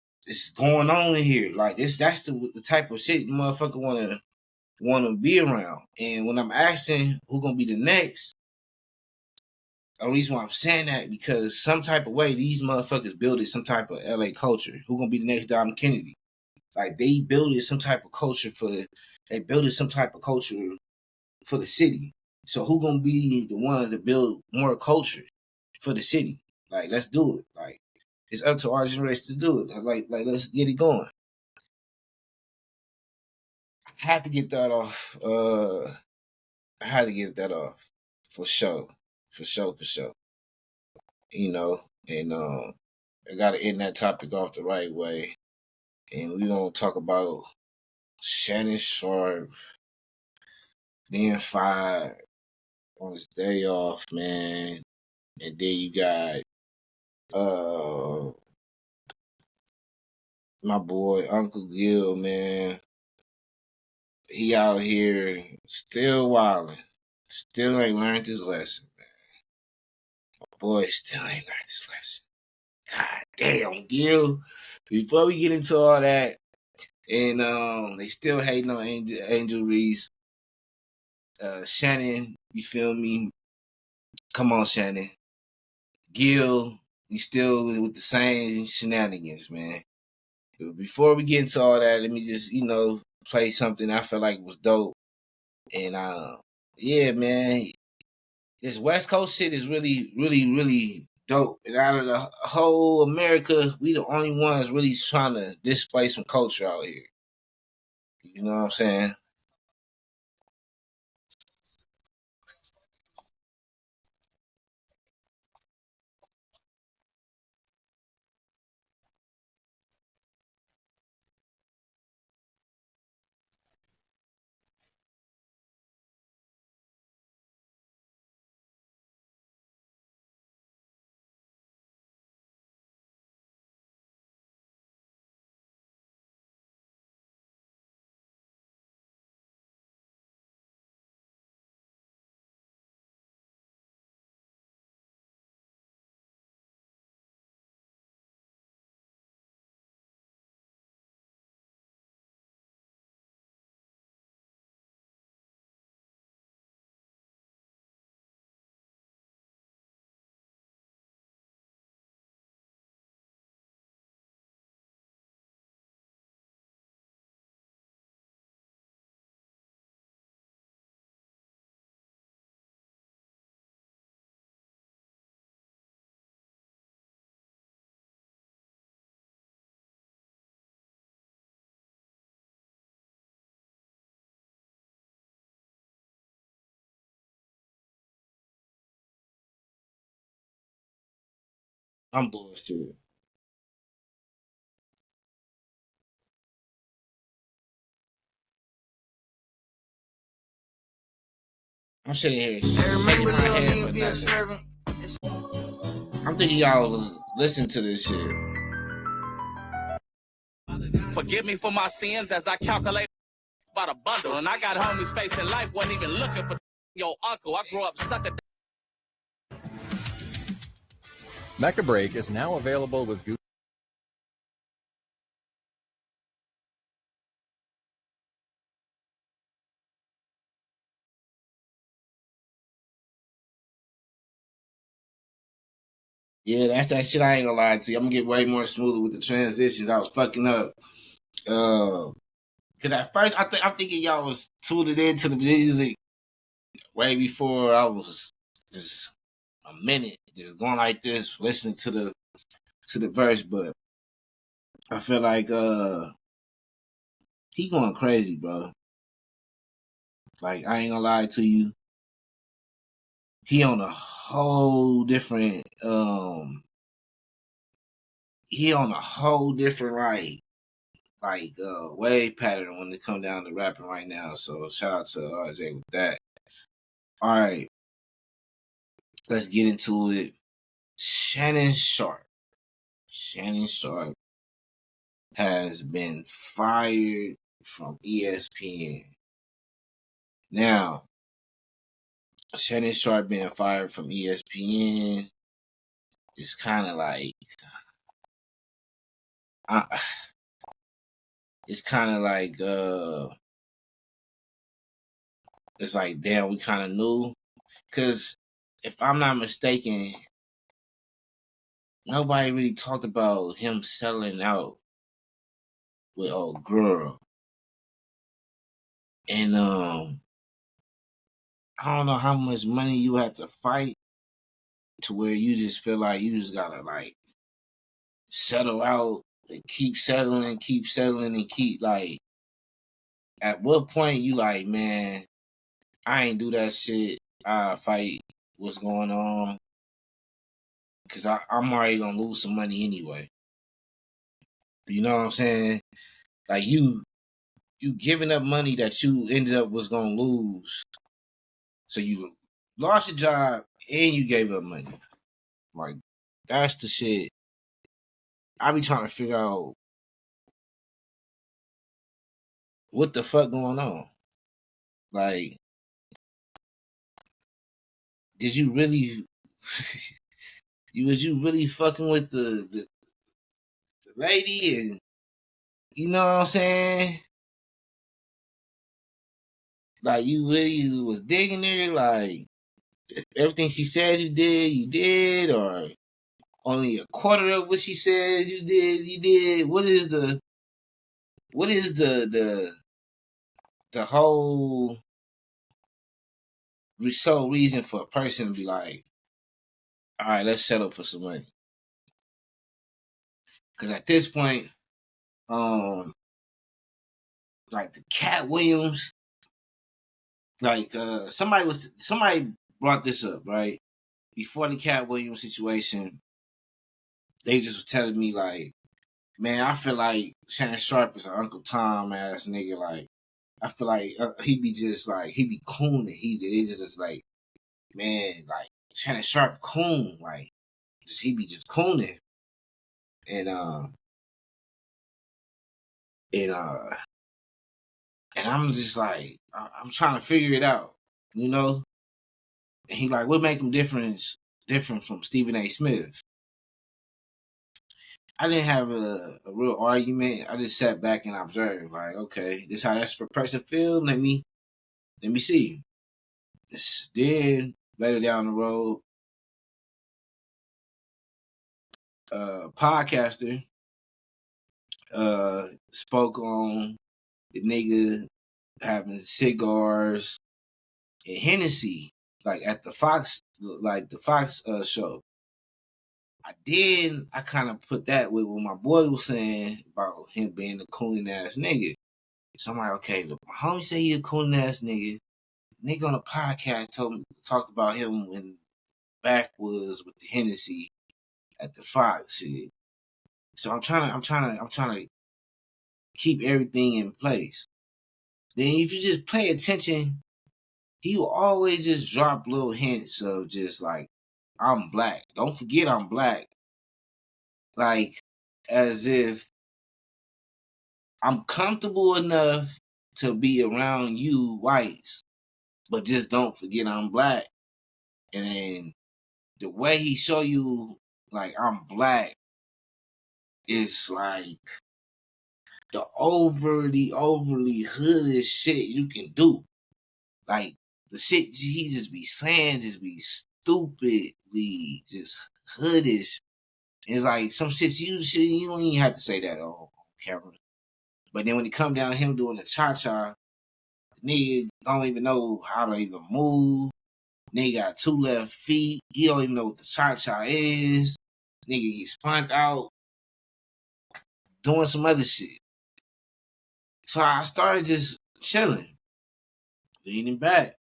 going on in here. Like, that's the type of shit the motherfucker wanna be around. And when I'm asking who gonna be the next, the reason why I'm saying that because some type of way these motherfuckers build some type of LA culture. Who gonna be the next Dom Kennedy? Like they built some type of culture for the city. So who gonna be the ones to build more culture for the city? Like let's do it. Like it's up to our generation to do it. Like let's get it going. I had to get that off. I had to get that off for sure, for sure, for sure. You know, and I gotta end that topic off the right way. And we're gonna talk about Shannon Sharpe being fired on his day off, man. And then you got my boy Uncle Gil, man. He out here still wilding. Still ain't learned his lesson, man. My boy still ain't learned his lesson. God damn, Gil. Before we get into all that, and they still hating on Angel Reese. Shannon, you feel me? Come on, Shannon. Gil, we still with the same shenanigans, man. But before we get into all that, let me just, play something I felt like was dope. And yeah, man, this West Coast shit is really, really, really dope. And out of the whole America, we the only ones really trying to display some culture out here. You know what I'm saying? I'm bullshit. I'm sitting here shaking my head for nothing. I'm thinking y'all was listening to this shit. Forgive me for my sins as I calculate about a bundle. And I got homies facing life, wasn't even looking for your uncle. I grew up sucker. Mecca Break is now available with Google. Yeah, that's that shit I ain't gonna lie to you. I'm gonna get way more smoother with the transitions. I was fucking up. Cause at first I'm thinking y'all was tuned into the music way before I was just a minute, just going like this, listening to the verse, but I feel like he going crazy, bro. Like I ain't gonna lie to you. He on a whole different wave pattern when it come down to rapping right now. So shout out to RJ with that. All right, let's get into it. Shannon Sharpe. Shannon Sharpe has been fired from ESPN. Now, Shannon Sharpe being fired from ESPN is kind of like, it's kind of like, it's like, damn, we kind of knew. Because if I'm not mistaken, nobody really talked about him selling out with old girl. And I don't know how much money you have to fight to where you just feel like you just gotta like settle out and keep settling, and keep like at what point you like, man, I ain't do that shit. I fight what's going on. Cause I'm already gonna lose some money anyway. You know what I'm saying? Like you giving up money that you ended up was gonna lose. So you lost your job and you gave up money. Like that's the shit. I be trying to figure out what the fuck going on. Like, did you really was you really fucking with the lady and you know what I'm saying? Like you really was digging her, like everything she said you did, or only a quarter of what she said you did. What is the whole sole reason for a person to be like, all right, let's settle for some money? Because at this point, like the Cat Williams, like somebody brought this up right before the Cat Williams situation. They just was telling me like, man, I feel like Shannon Sharpe is an Uncle Tom ass nigga. Like, I feel like he be just like he be cooning. He just like, man, like Shannon Sharpe coon, like he be just cooning, and and uh and I'm just like I'm trying to figure it out, you know. And he like, what make him different from Stephen A. Smith? I didn't have a real argument. I just sat back and observed, like, okay, this how that's for person feel. Let me see. Then later down the road, podcaster spoke on the nigga having cigars and Hennessy, like at the Fox, show. I kind of put that with what my boy was saying about him being a cooning ass nigga. So I'm like, okay, look, my homie say he a cooning ass nigga. Nigga on a podcast talked about him when Blacc was with the Hennessy at the Fox shit. So I'm trying to keep everything in place. Then if you just pay attention, he will always just drop little hints of just like, I'm black. Don't forget I'm black. Like, as if I'm comfortable enough to be around you whites, but just don't forget I'm black. And then the way he show you like I'm black is like the overly hoodish shit you can do. Like the shit he just be saying just be stupidly just hoodish. It's like some shit you don't even have to say that on camera. But then when it come down to him doing the cha-cha, nigga don't even know how to even move. Nigga got 2 left feet. He don't even know what the cha-cha is. Nigga get spunked out doing some other shit. So I started just chilling, leaning back.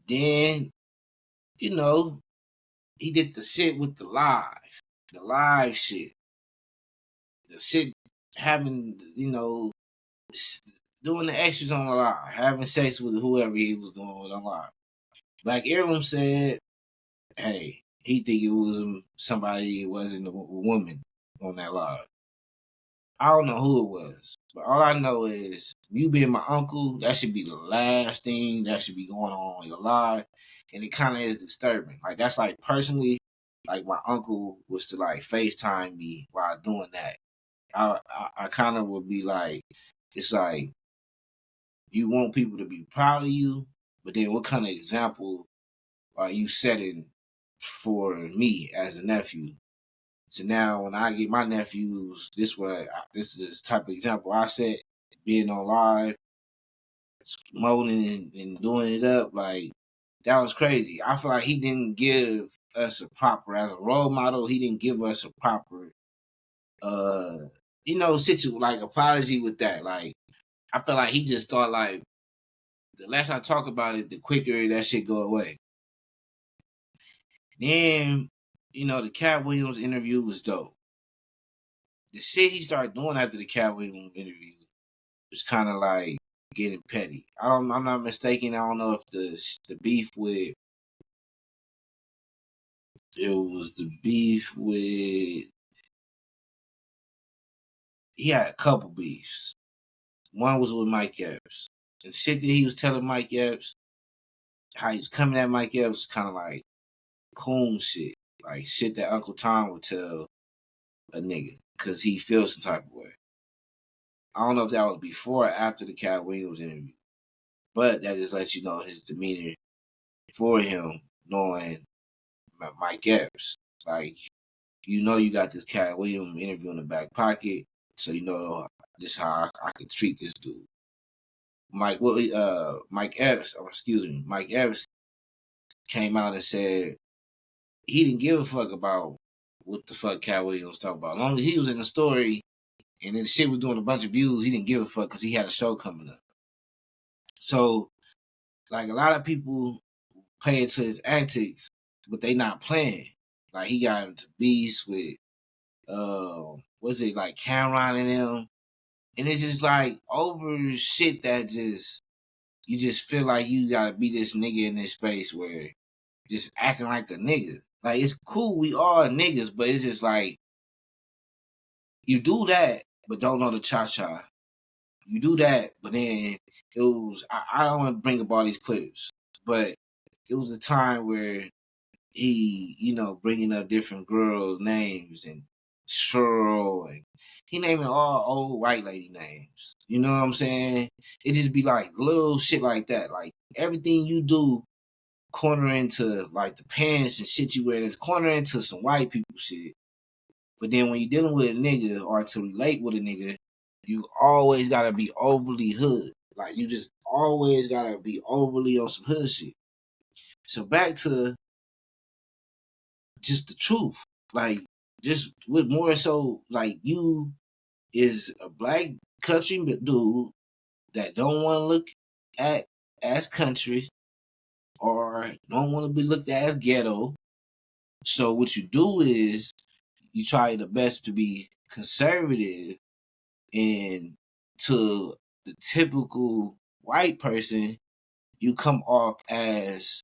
Then, you know, he did the shit with the live shit. The shit having, you know, doing the extras on the live, having sex with whoever he was doing on the live. Blacc Heirloom said, hey, he think it was somebody, it wasn't a woman on that live. I don't know who it was, but all I know is you being my uncle, that should be the last thing that should be going on in your life. And it kind of is disturbing. Like, that's like personally, like my uncle was to like FaceTime me while doing that. I kind of would be like, it's like, you want people to be proud of you, but then what kind of example are you setting for me as a nephew So now when I get my nephews, this is the type of example I set, being on live, moaning and doing it up, like that was crazy. I feel like he didn't give us a proper, as a role model, he didn't give us a proper like apology with that. Like I feel like he just thought like the less I talk about it, the quicker that shit go away. Then, the Cat Williams interview was dope. The shit he started doing after the Cat Williams interview was kind of like getting petty. I'm not mistaken. I don't know if the beef with it was the beef with he had a couple beefs. One was with Mike Epps. And shit that he was telling Mike Epps, how he was coming at Mike Epps was kind of like coon shit. Like shit that Uncle Tom would tell a nigga because he feels some type of way. I don't know if that was before or after the Cat Williams interview, but that just lets you know his demeanor for him, knowing Mike Epps. Like, you got this Cat Williams interview in the back pocket, so this how I could treat this dude. Mike Epps came out and said he didn't give a fuck about what the fuck Cat Williams was talking about. As long as he was in the story and then the shit was doing a bunch of views, he didn't give a fuck because he had a show coming up. So, like, a lot of people pay into his antics, but they not playing. Like, he got into beefs with, like Cameron and them. And it's just like over shit that you just feel like you gotta be this nigga in this space where just acting like a nigga. Like, it's cool, we all niggas, but it's just like, you do that, but don't know the cha-cha. You do that, but then it was, I don't want to bring up all these clips, but it was a time where he, bringing up different girls' names and Cheryl, and he naming all old white lady names. You know what I'm saying? It just be like little shit like that. Like everything you do corner into like the pants and shit you wear that's corner into some white people shit. But then when you're dealing with a nigga or to relate with a nigga, you always gotta be overly hood. Like you just always gotta be overly on some hood shit. So back to just the truth. Like just with more so like you is a black country dude that don't want to look at as country or don't want to be looked at as ghetto. So what you do is you try the best to be conservative, and to the typical white person, you come off as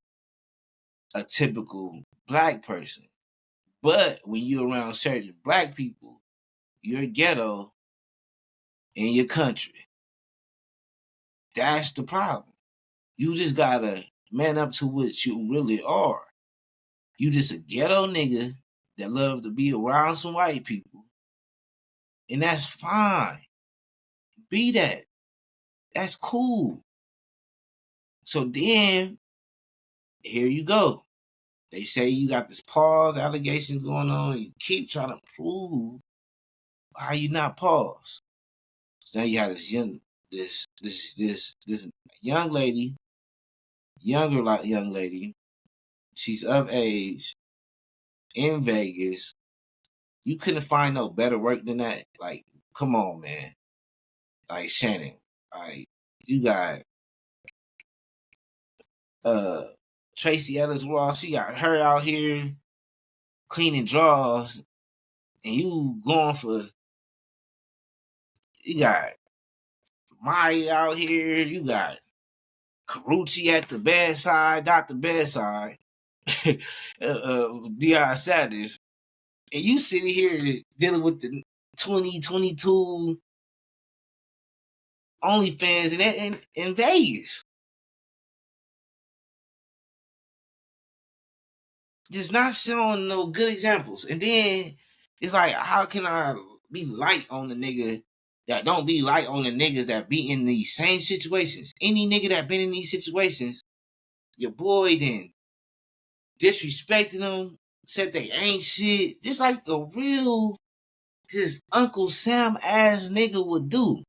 a typical black person. But when you're around certain black people, you're ghetto in your country. That's the problem. You just gotta man up to what you really are. You just a ghetto nigga that love to be around some white people. And that's fine. Be that. That's cool. So then, here you go. They say you got this pause allegations going on, and you keep trying to prove why you not paused. So now you have this young lady, younger young lady. She's of age in Vegas. You couldn't find no better work than that. Like, come on, man. Like Shannon. Like, you got Tracy Ellis Ross. She got her out here cleaning drawers, and you going for. You got Maya out here. You got Carucci at the bedside, Dr. Bedside, Deion Sanders. And you sitting here dealing with the 2022 OnlyFans in Vegas. Just not showing no good examples. And then it's like, how can I be light on the nigga that don't be light on the niggas that be in these same situations? Any nigga that been in these situations, your boy then disrespecting them, said they ain't shit, just like a real, just Uncle Sam ass nigga would do.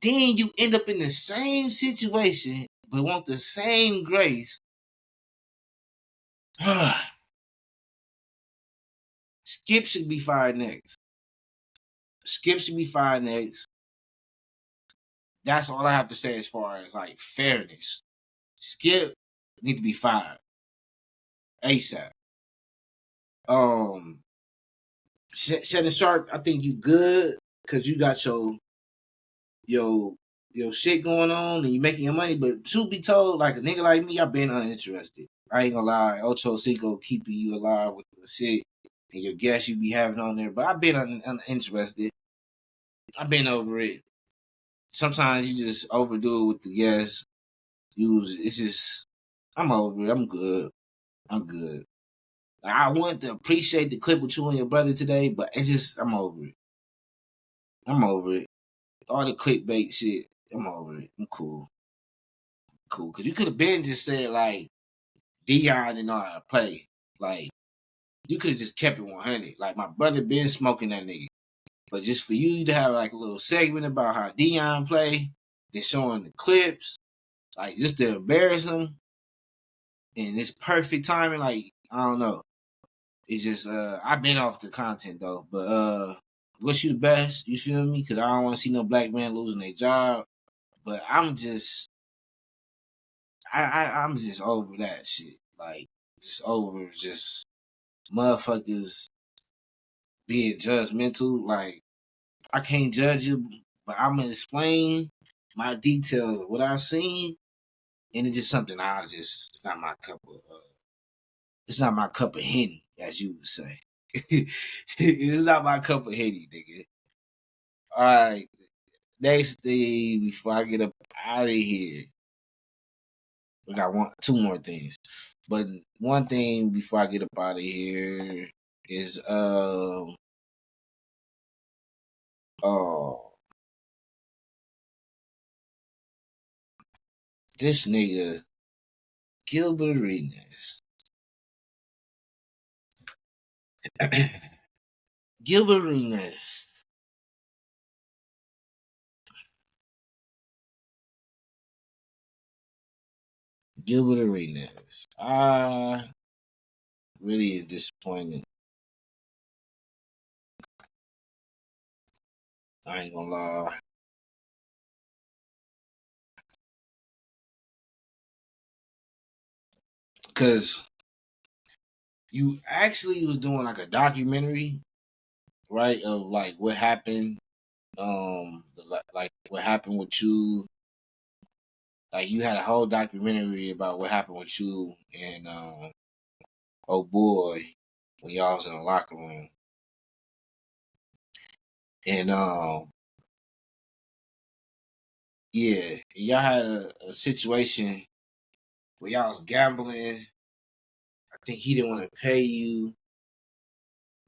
Then you end up in the same situation, but want the same grace. Skip should be fired next. Skip should be fired next. That's all I have to say as far as like fairness. Skip need to be fired ASAP. Shannon Sharpe, I think you good because you got your shit going on and you making your money. But truth be told, like a nigga like me, I've been uninterested. I ain't gonna lie, Ocho Cinco keeping you alive with the shit and your guests you be having on there. But I've been uninterested. I've been over it. Sometimes you just overdo it with the guests. It's just I'm over it. I'm good. I'm good. Like, I want to appreciate the clip with you and your brother today, but it's just I'm over it. I'm over it. All the clickbait shit. I'm over it. I'm cool. Cool. Cause you could have been just said like Dion and all how to play. Like you could have just kept it 100. Like my brother been smoking that nigga. But just for you to have like a little segment about how Dion play, then showing the clips, like just to embarrass him, and it's perfect timing. Like I don't know, it's just I've been off the content though, but wish you the best. You feel me? Because I don't want to see no black man losing their job. But I'm just, I'm just over that shit. Like just over just motherfuckers being judgmental. Like I can't judge you, but I'm gonna explain my details of what I've seen, and it's just something it's not my cup of it's not my cup of Henny, as you would say. It's not my cup of Henny, nigga. All right, next thing before I get up out of here, we got two more things, but one thing before I get up out of here is this nigga Gilbert Arenas. Gilbert Arenas. Gilbert Arenas. I really disappointed. I ain't gonna lie. Cause you actually was doing like a documentary, right? Of like what happened, like what happened with you. Like you had a whole documentary about what happened with you and oh boy when y'all was in the locker room. And yeah, y'all had a situation where y'all was gambling. I think he didn't want to pay you.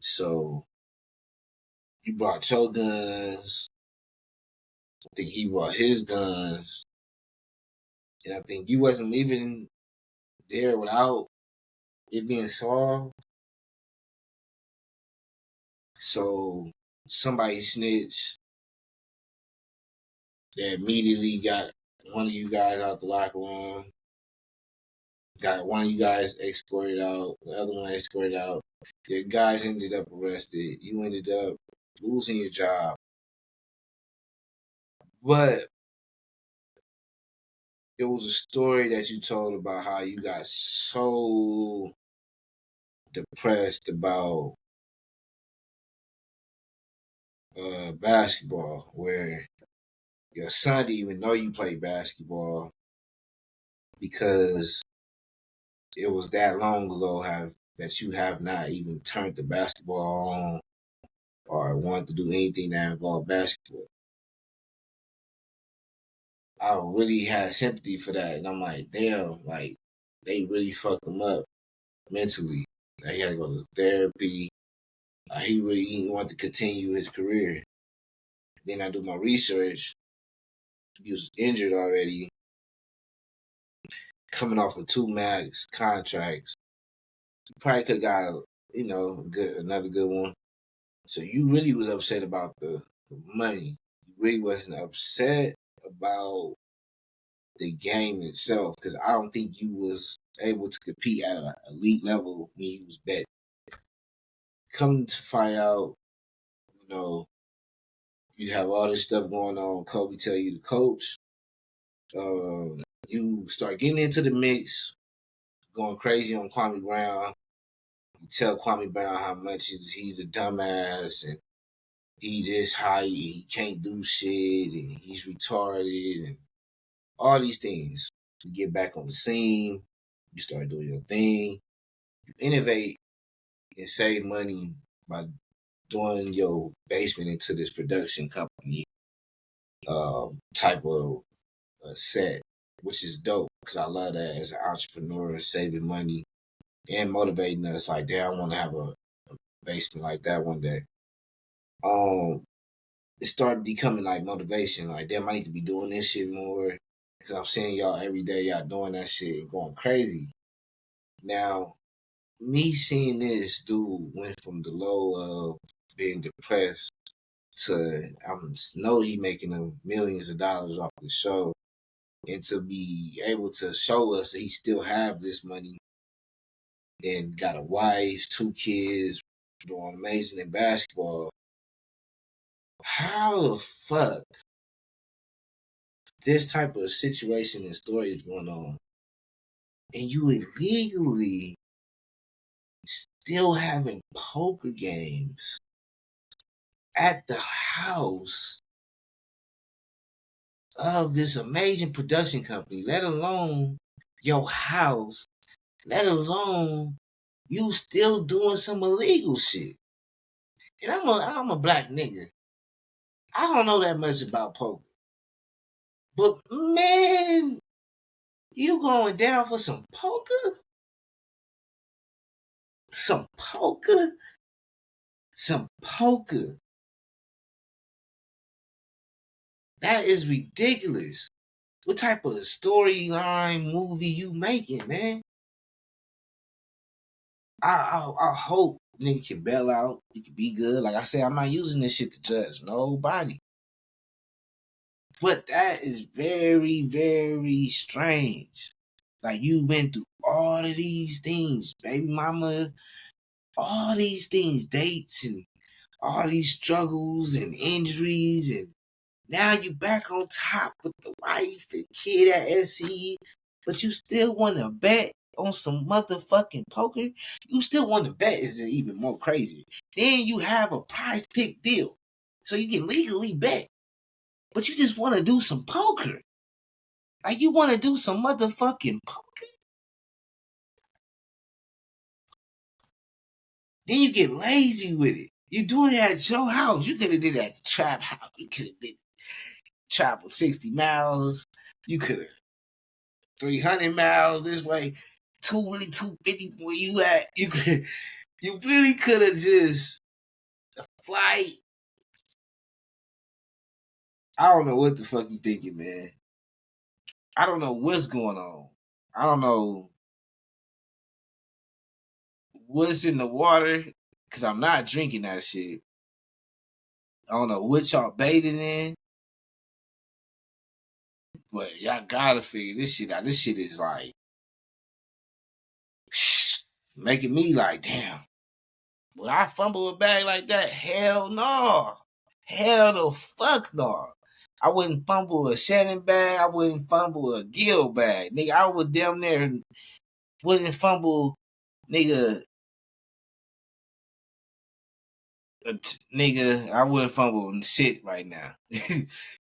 So you brought your guns. I think he brought his guns. And I think you wasn't leaving there without it being solved. So somebody snitched. They immediately got one of you guys out the locker room. Got one of you guys escorted out. The other one escorted out. Your guys ended up arrested. You ended up losing your job. But it was a story that you told about how you got so depressed about basketball, where your son didn't even know you played basketball because it was that long ago that you have not even turned the basketball on or wanted to do anything that involved basketball. I really had sympathy for that, and I'm like, damn, like they really fucked him up mentally. Like, he had to go to therapy. He really wanted to continue his career. Then I do my research. He was injured already, coming off of 2 max contracts. You probably could have got another good one. So you really was upset about the money. You really wasn't upset about the game itself, because I don't think you was able to compete at an elite level when you was betting. Come to find out, you have all this stuff going on. Kobe tell you to coach. You start getting into the mix, going crazy on Kwame Brown. You tell Kwame Brown how much he's a dumbass and he this high, he can't do shit, and he's retarded, and all these things. You get back on the scene, you start doing your thing, you innovate and save money by doing your basement into this production company type of set, which is dope because I love that as an entrepreneur, saving money and motivating us. Like, damn, I want to have a basement like that one day. It started becoming like motivation. Like, damn, I need to be doing this shit more because I'm seeing y'all every day, y'all doing that shit and going crazy. Now, me seeing this dude went from the low of being depressed to I know he making millions of dollars off the show, and to be able to show us that he still have this money and got a wife, 2 kids, doing amazing in basketball. How the fuck this type of situation and story is going on, and you illegally still having poker games at the house of this amazing production company, let alone your house, let alone you still doing some illegal shit. And I'm a black nigga. I don't know that much about poker. But man, you going down for some poker? Some poker? Some poker. That is ridiculous. What type of storyline movie you making, man? I hope nigga can bail out. It can be good. Like I said, I'm not using this shit to judge nobody. But that is very, very strange. Like, you went through all of these things, baby mama, all these things, dates and all these struggles and injuries, and now you back on top with the wife and kid at SC, but you still want to bet on some motherfucking poker? You still want to bet is even more crazy. Then you have a prize pick deal, so you can legally bet, but you just want to do some poker. Like, you want to do some motherfucking poker? Then you get lazy with it. You doing it at your house. You could have did it at the trap house. You could have traveled 60 miles. You could have 300 miles this way. 250 where you at. You really could have just a flight. I don't know what the fuck you thinking, man. I don't know what's going on. I don't know what's in the water, because I'm not drinking that shit. I don't know what y'all bathing in, but y'all gotta figure this shit out. This shit is like making me like, damn, would I fumble a bag like that? Hell no. Hell the fuck no. I wouldn't fumble a Shannon bag. I wouldn't fumble a Gil bag. Nigga, I would damn near wouldn't fumble, nigga. Nigga, I wouldn't fumble shit right now.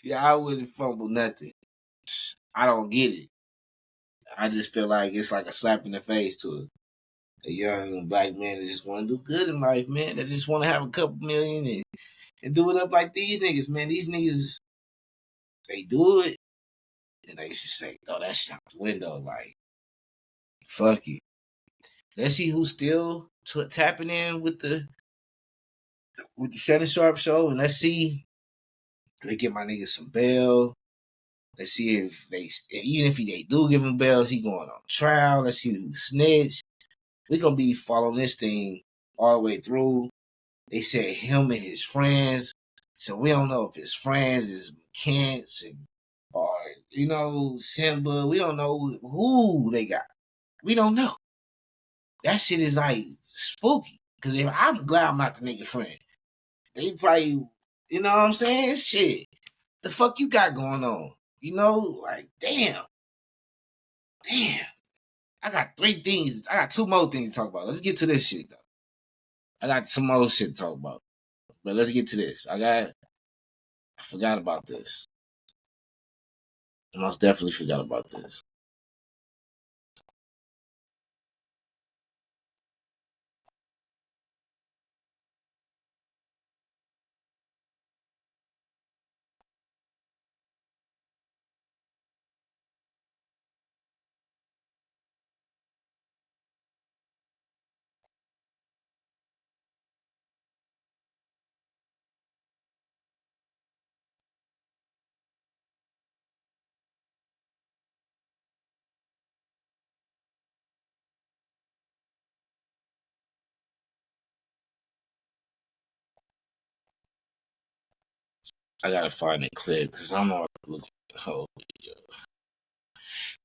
Yeah, I wouldn't fumble nothing. I don't get it. I just feel like it's like a slap in the face to a young black man that just want to do good in life, man. That just want to have a couple million and do it up like these niggas, man. These niggas, they do it, and they just say, throw that shit out the window. Like, fuck it. Let's see who's still tapping in with the Shannon Sharpe show, and let's see if they get my nigga some bail. Let's see if even if they do give him bail, he going on trial. Let's see who snitched. we gonna be following this thing all the way through. They said him and his friends. So we don't know if his friends is Kents or Simba. We don't know who they got. We don't know. That shit is like spooky. Cause if I'm glad I'm not the nigga friend. They probably, you know what I'm saying? Shit. The fuck you got going on? Like damn. I got 3 things. I got 2 more things to talk about. Let's get to this shit though. I got some more shit to talk about. But let's get to this. I forgot about this. I most definitely forgot about this. I gotta find the clip because I'm not looking. Oh, yeah.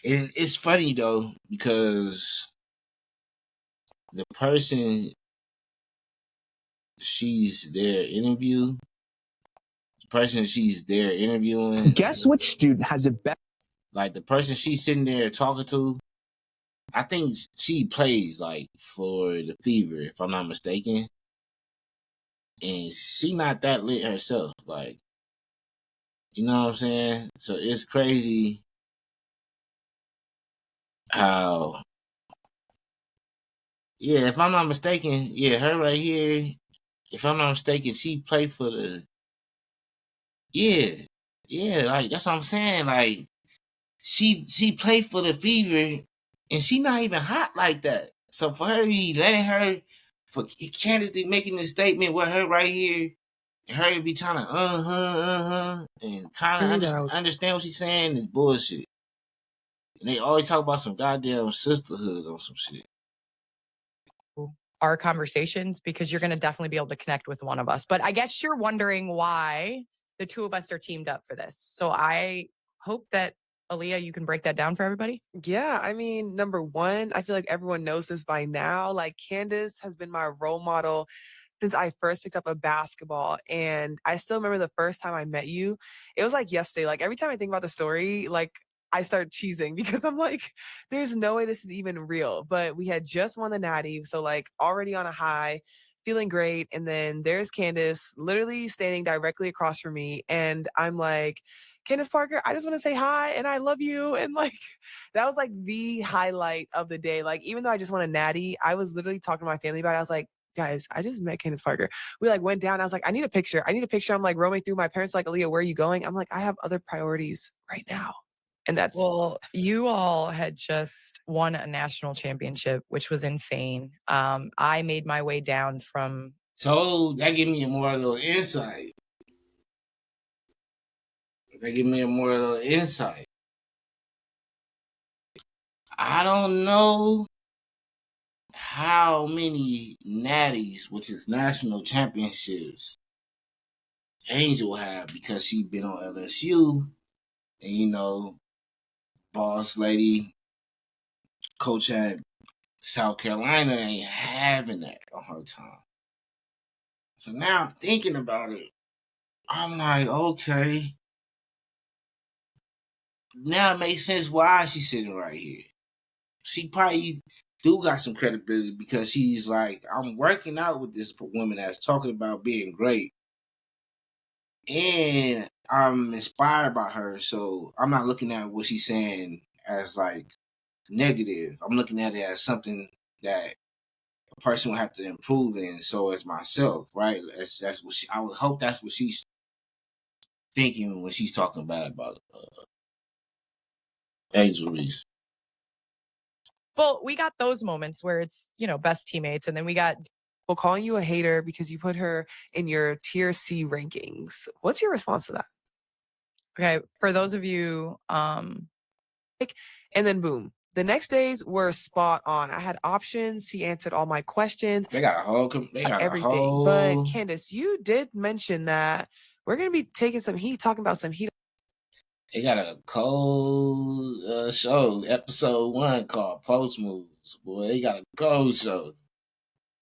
And it's funny though because the person she's there interviewing. Guess which student has a better. Like the person she's sitting there talking to, I think she plays like for the Fever, if I'm not mistaken. And she not that lit herself. Like, you know what I'm saying? So it's crazy how, yeah, if I'm not mistaken, yeah, her right here, if I'm not mistaken, she played for the, yeah, like that's what I'm saying. Like, she played for the Fever, and she not even hot like that. So for her to be letting her, for Candace to making this statement with her right here, and her to be trying to and kind of understand what she's saying is bullshit. And they always talk about some goddamn sisterhood or some shit. Our conversations, because you're going to definitely be able to connect with one of us. But I guess you're wondering why the 2 of us are teamed up for this. So I hope that, Aaliyah, you can break that down for everybody. Yeah, I mean, number one, I feel like everyone knows this by now. Like, Candace has been my role model since I first picked up a basketball. And I still remember the first time I met you. It was like yesterday. Like, every time I think about the story, like, I start cheesing because I'm like, there's no way this is even real. But we had just won the Natty. So, like, already on a high, feeling great. And then there's Candace literally standing directly across from me. And I'm like, Candace Parker, I just want to say hi and I love you. And like, that was like the highlight of the day. Like, even though I just won a Natty, I was literally talking to my family about it. I was like, guys, I just met Candace Parker. We like went down. I was like, I need a picture. I'm like roaming through. My parents like, Aaliyah, where are you going? I'm like, I have other priorities right now. And that's, well, you all had just won a national championship, which was insane. I made my way down from. So that gave me a more little insight. I don't know how many natties, which is national championships, Angel have because she been on LSU and boss lady coach at South Carolina ain't having that on her time. So now I'm thinking about it. I'm like, okay. Now it makes sense why she's sitting right here. She probably do got some credibility because she's like, I'm working out with this woman that's talking about being great. And I'm inspired by her. So I'm not looking at what she's saying as like negative. I'm looking at it as something that a person will have to improve in. So as myself, right? That's what I would hope that's what she's thinking when she's talking about Angel Reese. Well, we got those moments where it's, best teammates. And then we got well, calling you a hater because you put her in your tier C rankings. What's your response to that? Okay. For those of you, and then boom, The next days were spot on. I had options. He answered all my questions. They got a whole. Everything. But Candace, you did mention that we're gonna be taking some heat, talking about some heat. They got a cold show, episode 1 called Post Moves. Boy, they got a cold show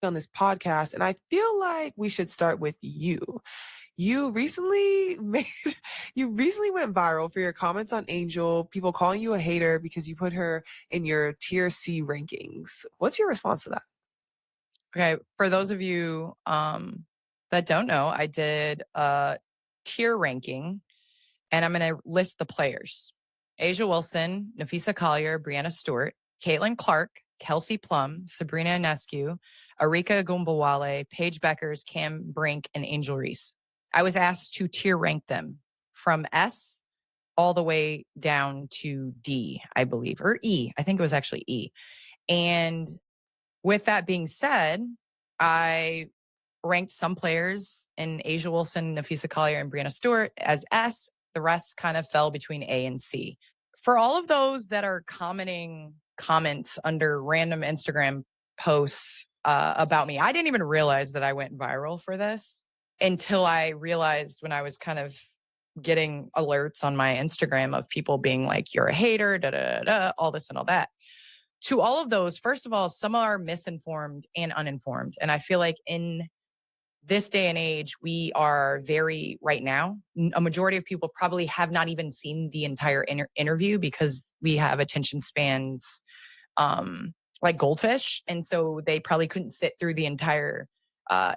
on this podcast, and I feel like we should start with you. You recently went viral for your comments on Angel, people calling you a hater because you put her in your tier C rankings. What's your response to that? Okay, for those of you that don't know, I did a tier ranking, and I'm going to list the players. Asia Wilson, Nafisa Collier, Brianna Stewart, Caitlin Clark, Kelsey Plum, Sabrina Ionescu, Arika Gumbawale, Paige Beckers, Cam Brink, and Angel Reese. I was asked to tier rank them from S all the way down to D, I believe, or E. I think it was actually E. And with that being said, I ranked some players in Asia Wilson, Nafisa Collier, and Brianna Stewart as S. The rest kind of fell between A and C. For all of those that are commenting comments under random Instagram posts about me, I didn't even realize that I went viral for this until I realized when I was kind of getting alerts on my Instagram of people being like, you're a hater, da, da, da, da, all this and all that. To all of those, first of all, some are misinformed and uninformed. And I feel like in this day and age, we are right now, a majority of people probably have not even seen the entire interview because we have attention spans like goldfish. And so they probably couldn't sit through the entire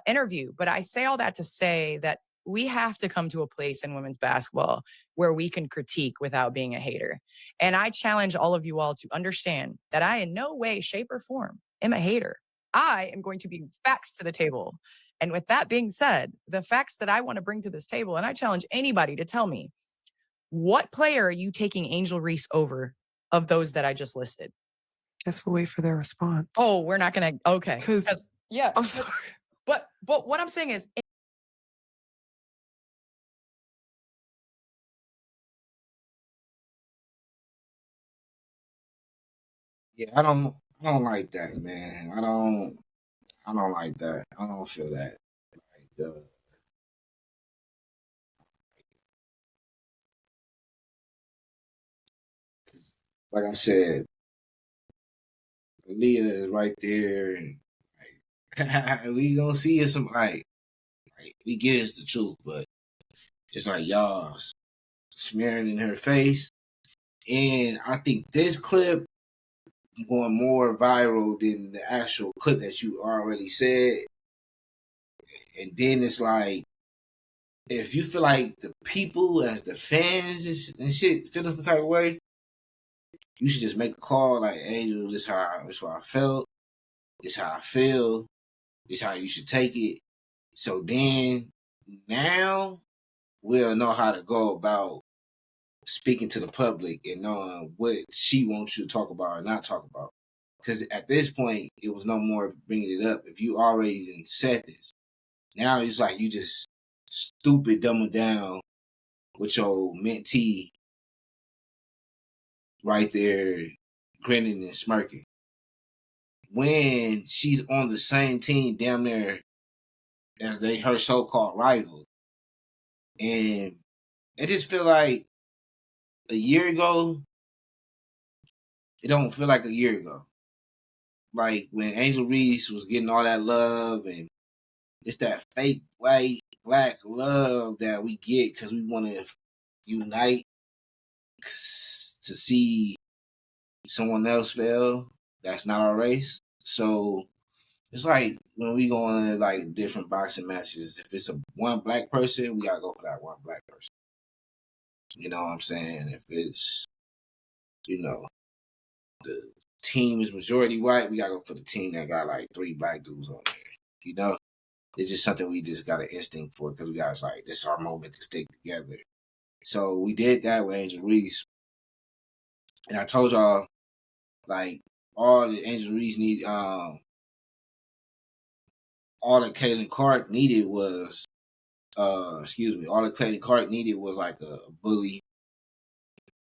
interview. But I say all that to say that we have to come to a place in women's basketball where we can critique without being a hater. And I challenge all of you all to understand that I in no way, shape, or form am a hater. I am going to bring facts to the table. And with that being said, the facts that I want to bring to this table, and I challenge anybody to tell me, what player are you taking Angel Reese over of those that I just listed? Guess we'll wait for their response. Oh, we're not going to. Okay. Because yeah, I'm sorry. But what I'm saying is, yeah, I don't like that, man. I don't like that. I don't feel that. Like I said, Aaliyah is right there, and like, we gonna see it some like we get it's the truth, but it's like y'all smearing in her face, and I think this clip going more viral than the actual clip that you already said, and then it's like if you feel like the people as the fans and shit feel this the type of way, you should just make a call like, Angel, this how I felt, this how I feel, this how you should take it. So then now we'll know how to go about speaking to the public and knowing what she wants you to talk about or not talk about. Because at this point, it was no more bringing it up. If you already said this, now it's like you just stupid dumbing down with your mentee right there grinning and smirking. When she's on the same team down there as her so-called rival. And I just feel like a year ago, it don't feel like a year ago. Like when Angel Reese was getting all that love, and it's that fake white black love that we get because we want to unite to see someone else fail that's not our race. So it's like when we go on like different boxing matches, if it's one black person, we gotta go for that one black person. You know what I'm saying? If it's, the team is majority white, we gotta go for the team that got like 3 black dudes on there. It's just something we just got an instinct for because we got like, this is our moment to stick together. So we did that with Angel Reese. And I told y'all, like, all the Angel Reese need, all that Caitlin Clark needed was, all that Caitlin Clark needed was like a bully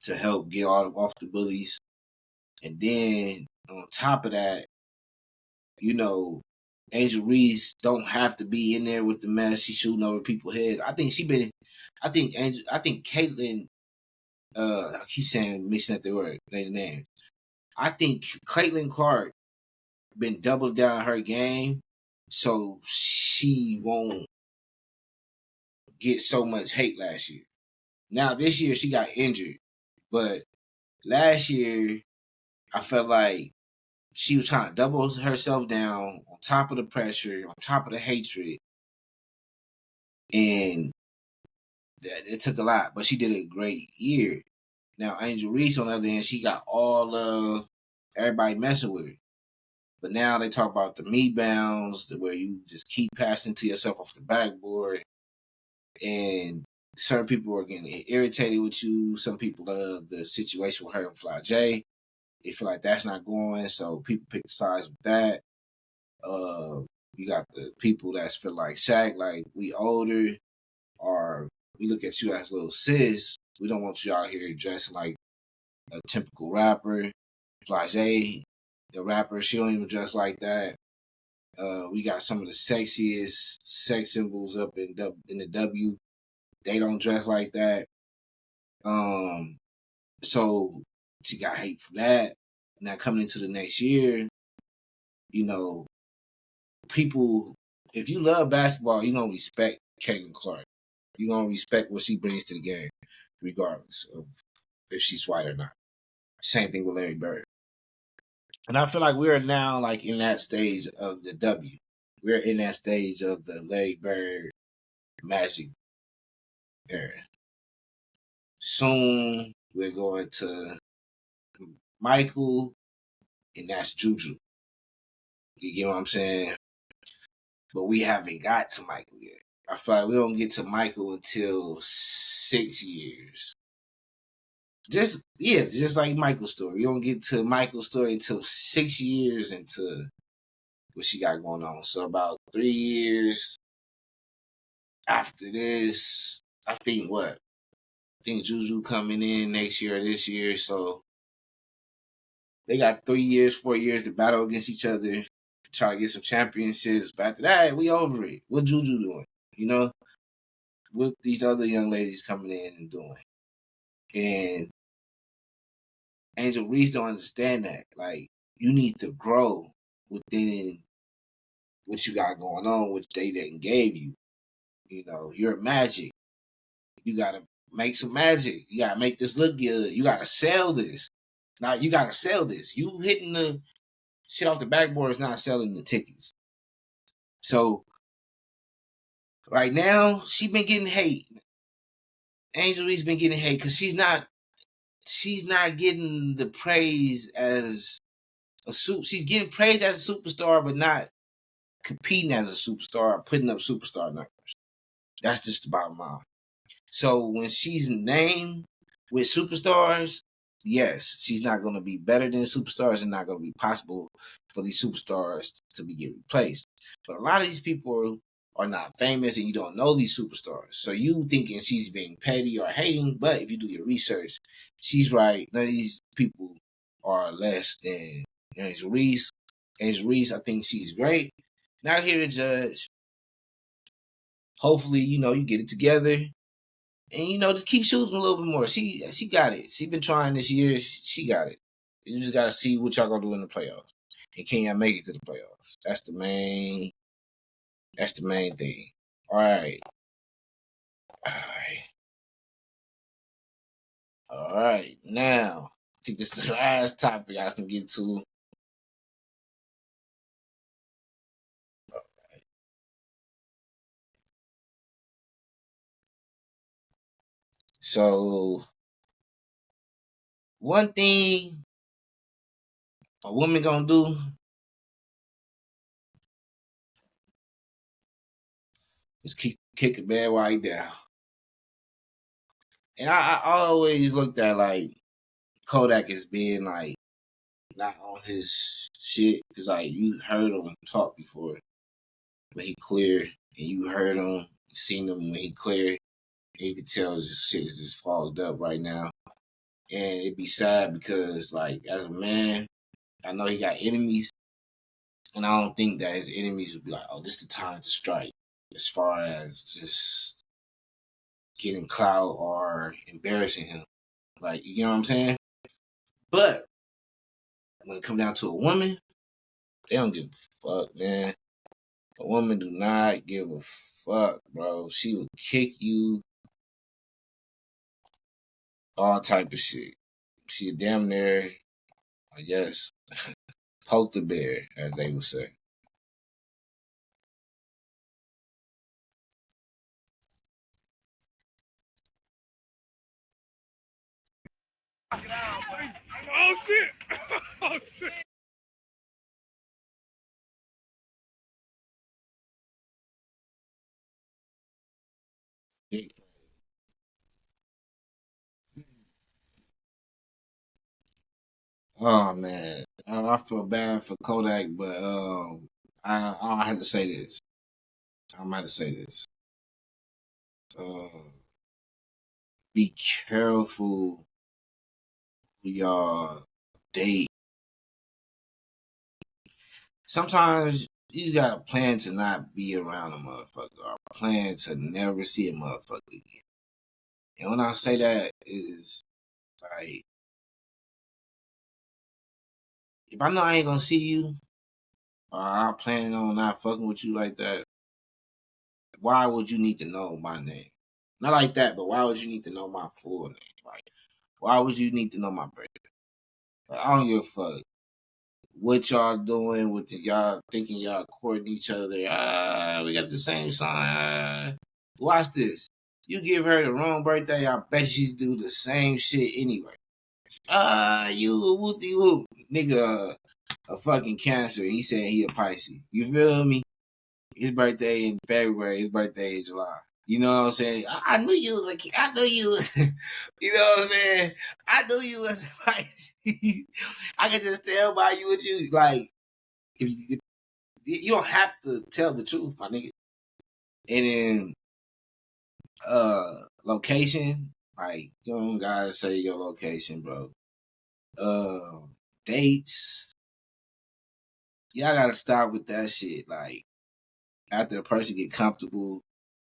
to help get off the bullies. And then on top of that, you know, Angel Reese don't have to be in there with the mess. She shooting over people's heads. I think Caitlyn, I keep saying, mixing up the name. I think Caitlyn Clark been doubled down her game so she won't get so much hate last year. Now, this year she got injured, but last year I felt like she was trying to double herself down on top of the pressure, on top of the hatred, and it took a lot, but she did a great year. Now, Angel Reese, on the other hand, she got all of everybody messing with her. But now they talk about the me bounds, where you just keep passing to yourself off the backboard, and certain people are getting irritated with you. Some people love the situation with her and Fly J. They feel like that's not going, so people pick sides with that. You got the people that feel like Shaq, like we older, or we look at you as little sis. We don't want you out here dressing like a typical rapper. Fly J, the rapper, she don't even dress like that. We got some of the sexiest sex symbols up in the W. They don't dress like that. So she got hate for that. Now coming into the next year, you know, people, if you love basketball, you're gonna respect Caitlyn Clark. You're gonna respect what she brings to the game, regardless of if she's white or not. Same thing with Larry Bird. And I feel like we're now like in that stage of the W. We're in that stage of the Larry Bird Magic era. Soon we're going to Michael, and that's Juju. You get what I'm saying? But we haven't got to Michael yet. I feel like we don't get to Michael until 6 years. Just like Michael's story. You don't get to Michael's story until 6 years into what she got going on. So about 3 years after this, I think Juju coming in next year or this year. So they got 3 years, 4 years to battle against each other, try to get some championships. But after that, we over it. What Juju doing? You know? What these other young ladies coming in and doing. And Angel Reese don't understand that. Like, you need to grow within what you got going on, which they didn't gave you. You know, you're Magic. You gotta make some magic. You gotta make this look good. You gotta sell this. Now you gotta sell this. You hitting the shit off the backboard is not selling the tickets. So right now, she been getting hate. Angel Reese been getting hate because she's not getting the praise as she's getting praised as a superstar, but not competing as a superstar, putting up superstar numbers. That's just the bottom line. So when she's named with superstars, yes, she's not going to be better than superstars and not going to be possible for these superstars to be get replaced. But a lot of these people are not famous and you don't know these superstars. So you thinking she's being petty or hating, but if you do your research, she's right. None of these people are less than Angel Reese. Angel Reese, I think she's great. Not here to judge. Hopefully, you get it together. And, just keep shooting a little bit more. She got it. She been trying this year. She got it. You just got to see what y'all going to do in the playoffs. And can y'all make it to the playoffs? That's the main thing. All right. Now, I think this is the last topic I can get to. All right. So, one thing a woman gonna do is kick a bad white down. And I always looked at like Kodak as being like not on his shit because like you heard him talk before when he clear, and you heard him, seen him when he clear, and you could tell this shit is just fogged up right now. And it'd be sad because, like, as a man, I know he got enemies, and I don't think that his enemies would be like, "Oh, this is the time to strike." As far as just getting clout or embarrassing him, like, you know what I'm saying? But when it comes down to a woman, they don't give a fuck, man. A woman do not give a fuck, bro. She will kick you, all type of shit. She damn near, I guess, poke the bear, as they would say. Oh shit! Oh shit! Oh man, I feel bad for Kodak, but I have to say this. I'm gonna have to say this. Be careful who y'all date. Sometimes you just gotta plan to not be around a motherfucker, or plan to never see a motherfucker again. And when I say that is like, if I know I ain't gonna see you, or I'm planning on not fucking with you like that, why would you need to know my name? Not like that, but why would you need to know my full name? Like, why would you need to know my birthday? Like, I don't give a fuck what y'all doing, what y'all thinking y'all courting each other. We got the same sign. Watch this. You give her the wrong birthday, I bet she's do the same shit anyway. You whoopty whoop. Nigga, a fucking Cancer. He said he a Pisces. You feel me? His birthday in February, his birthday in July. You know what I'm saying? I knew you was a kid. I knew you was, you know what I'm saying? I knew you was a Pisces. I could just tell by you what you, like, if you don't have to tell the truth, my nigga. And then, location, like, you don't gotta say your location, bro. Dates, y'all gotta stop with that shit. Like, after a person get comfortable,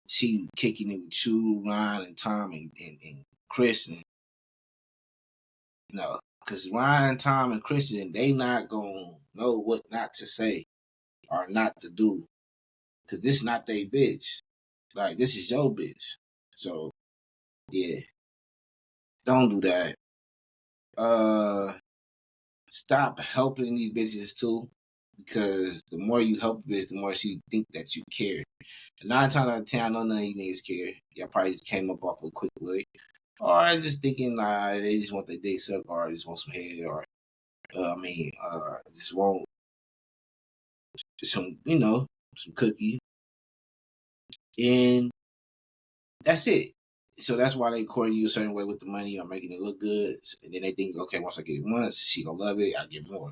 she kicking it with you, Ryan, and Tom, and Christian. No, because Ryan, Tom, and Christian, they not gonna know what not to say or not to do. Because this not they bitch. Like, this is your bitch. So, yeah. Don't do that. Stop helping these bitches too. Because the more you help a bitch, the more she think that you care. And 9 times out of 10, I know none of you niggas care. Y'all probably just came up off a quick way. Or just thinking they just want their dick sucked, or just want some head, or just want some, some cookie. And that's it. So that's why they courting you a certain way with the money or making it look good. And then they think, okay, once I get it once, she gonna love it, I get more.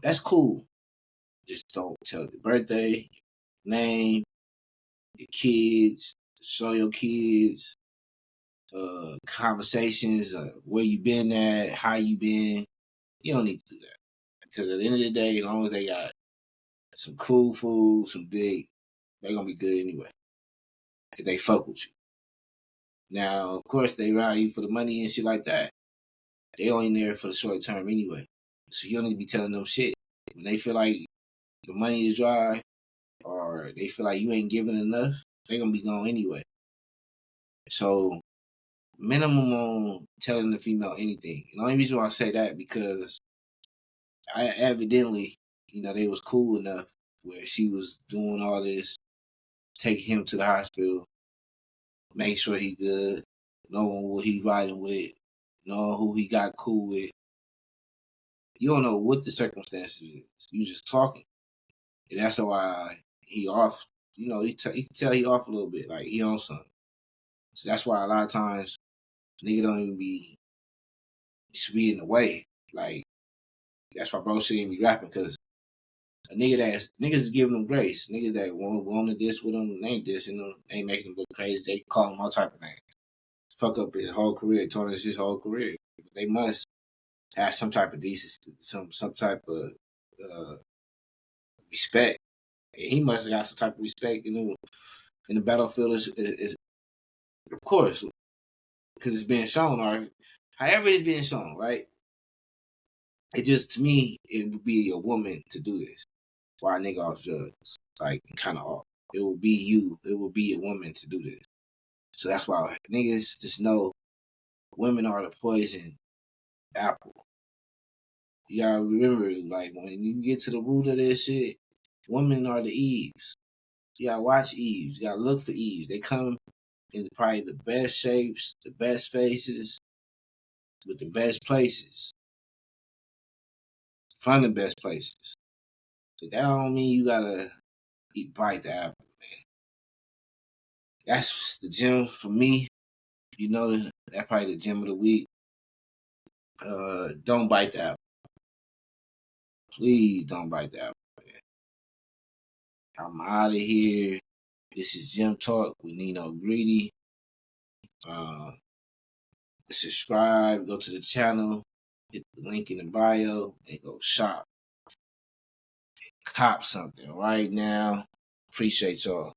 That's cool. Just don't tell the birthday, name, your kids, show your kids, conversations, where you been at, how you been. You don't need to do that. Because at the end of the day, as long as they got some cool food, some big, they gonna be good anyway. If they fuck with you. Now, of course, they around you for the money and shit like that. They only there for the short term anyway. So you don't need to be telling them shit. When they feel like the money is dry or they feel like you ain't giving enough, they gonna be gone anyway. So minimum on telling the female anything. And the only reason why I say that because I evidently, they was cool enough where she was doing all this, taking him to the hospital, make sure he good, knowing what he riding with, knowing who he got cool with. You don't know what the circumstances is. You just talking. And that's why he off, you can tell he off a little bit, like he on something. So that's why a lot of times nigga don't even be, should be in the way. Like, that's why bro shouldn't be rapping, because a nigga niggas is giving them grace. Niggas that want to this with them, ain't dissing them, ain't making them look crazy. They call them all type of names. fuck up his whole career, tarnish his whole career. They must have some type of decency, some type of respect. And he must have got some type of respect in the battlefield. Is of course, because it's being shown, or however it's being shown, right? It just, to me, it would be a woman to do this. Why a nigga off drugs, like kind of off. It will be you. It will be a woman to do this. So that's why niggas just know women are the poison apple. You gotta remember, like, when you get to the root of this shit, women are the Eves. You gotta watch Eves. You gotta look for Eves. They come in probably the best shapes, the best faces, with the best places. From the best places. So that don't mean you gotta bite the apple, man. That's the gym for me. You know, that's probably the gym of the week. Don't bite the apple. Please don't bite the apple, man. I'm out of here. This is Gym Talk with Shoney Greedy. Subscribe, go to the channel, hit the link in the bio, and go shop. Cop something right now. Appreciate y'all.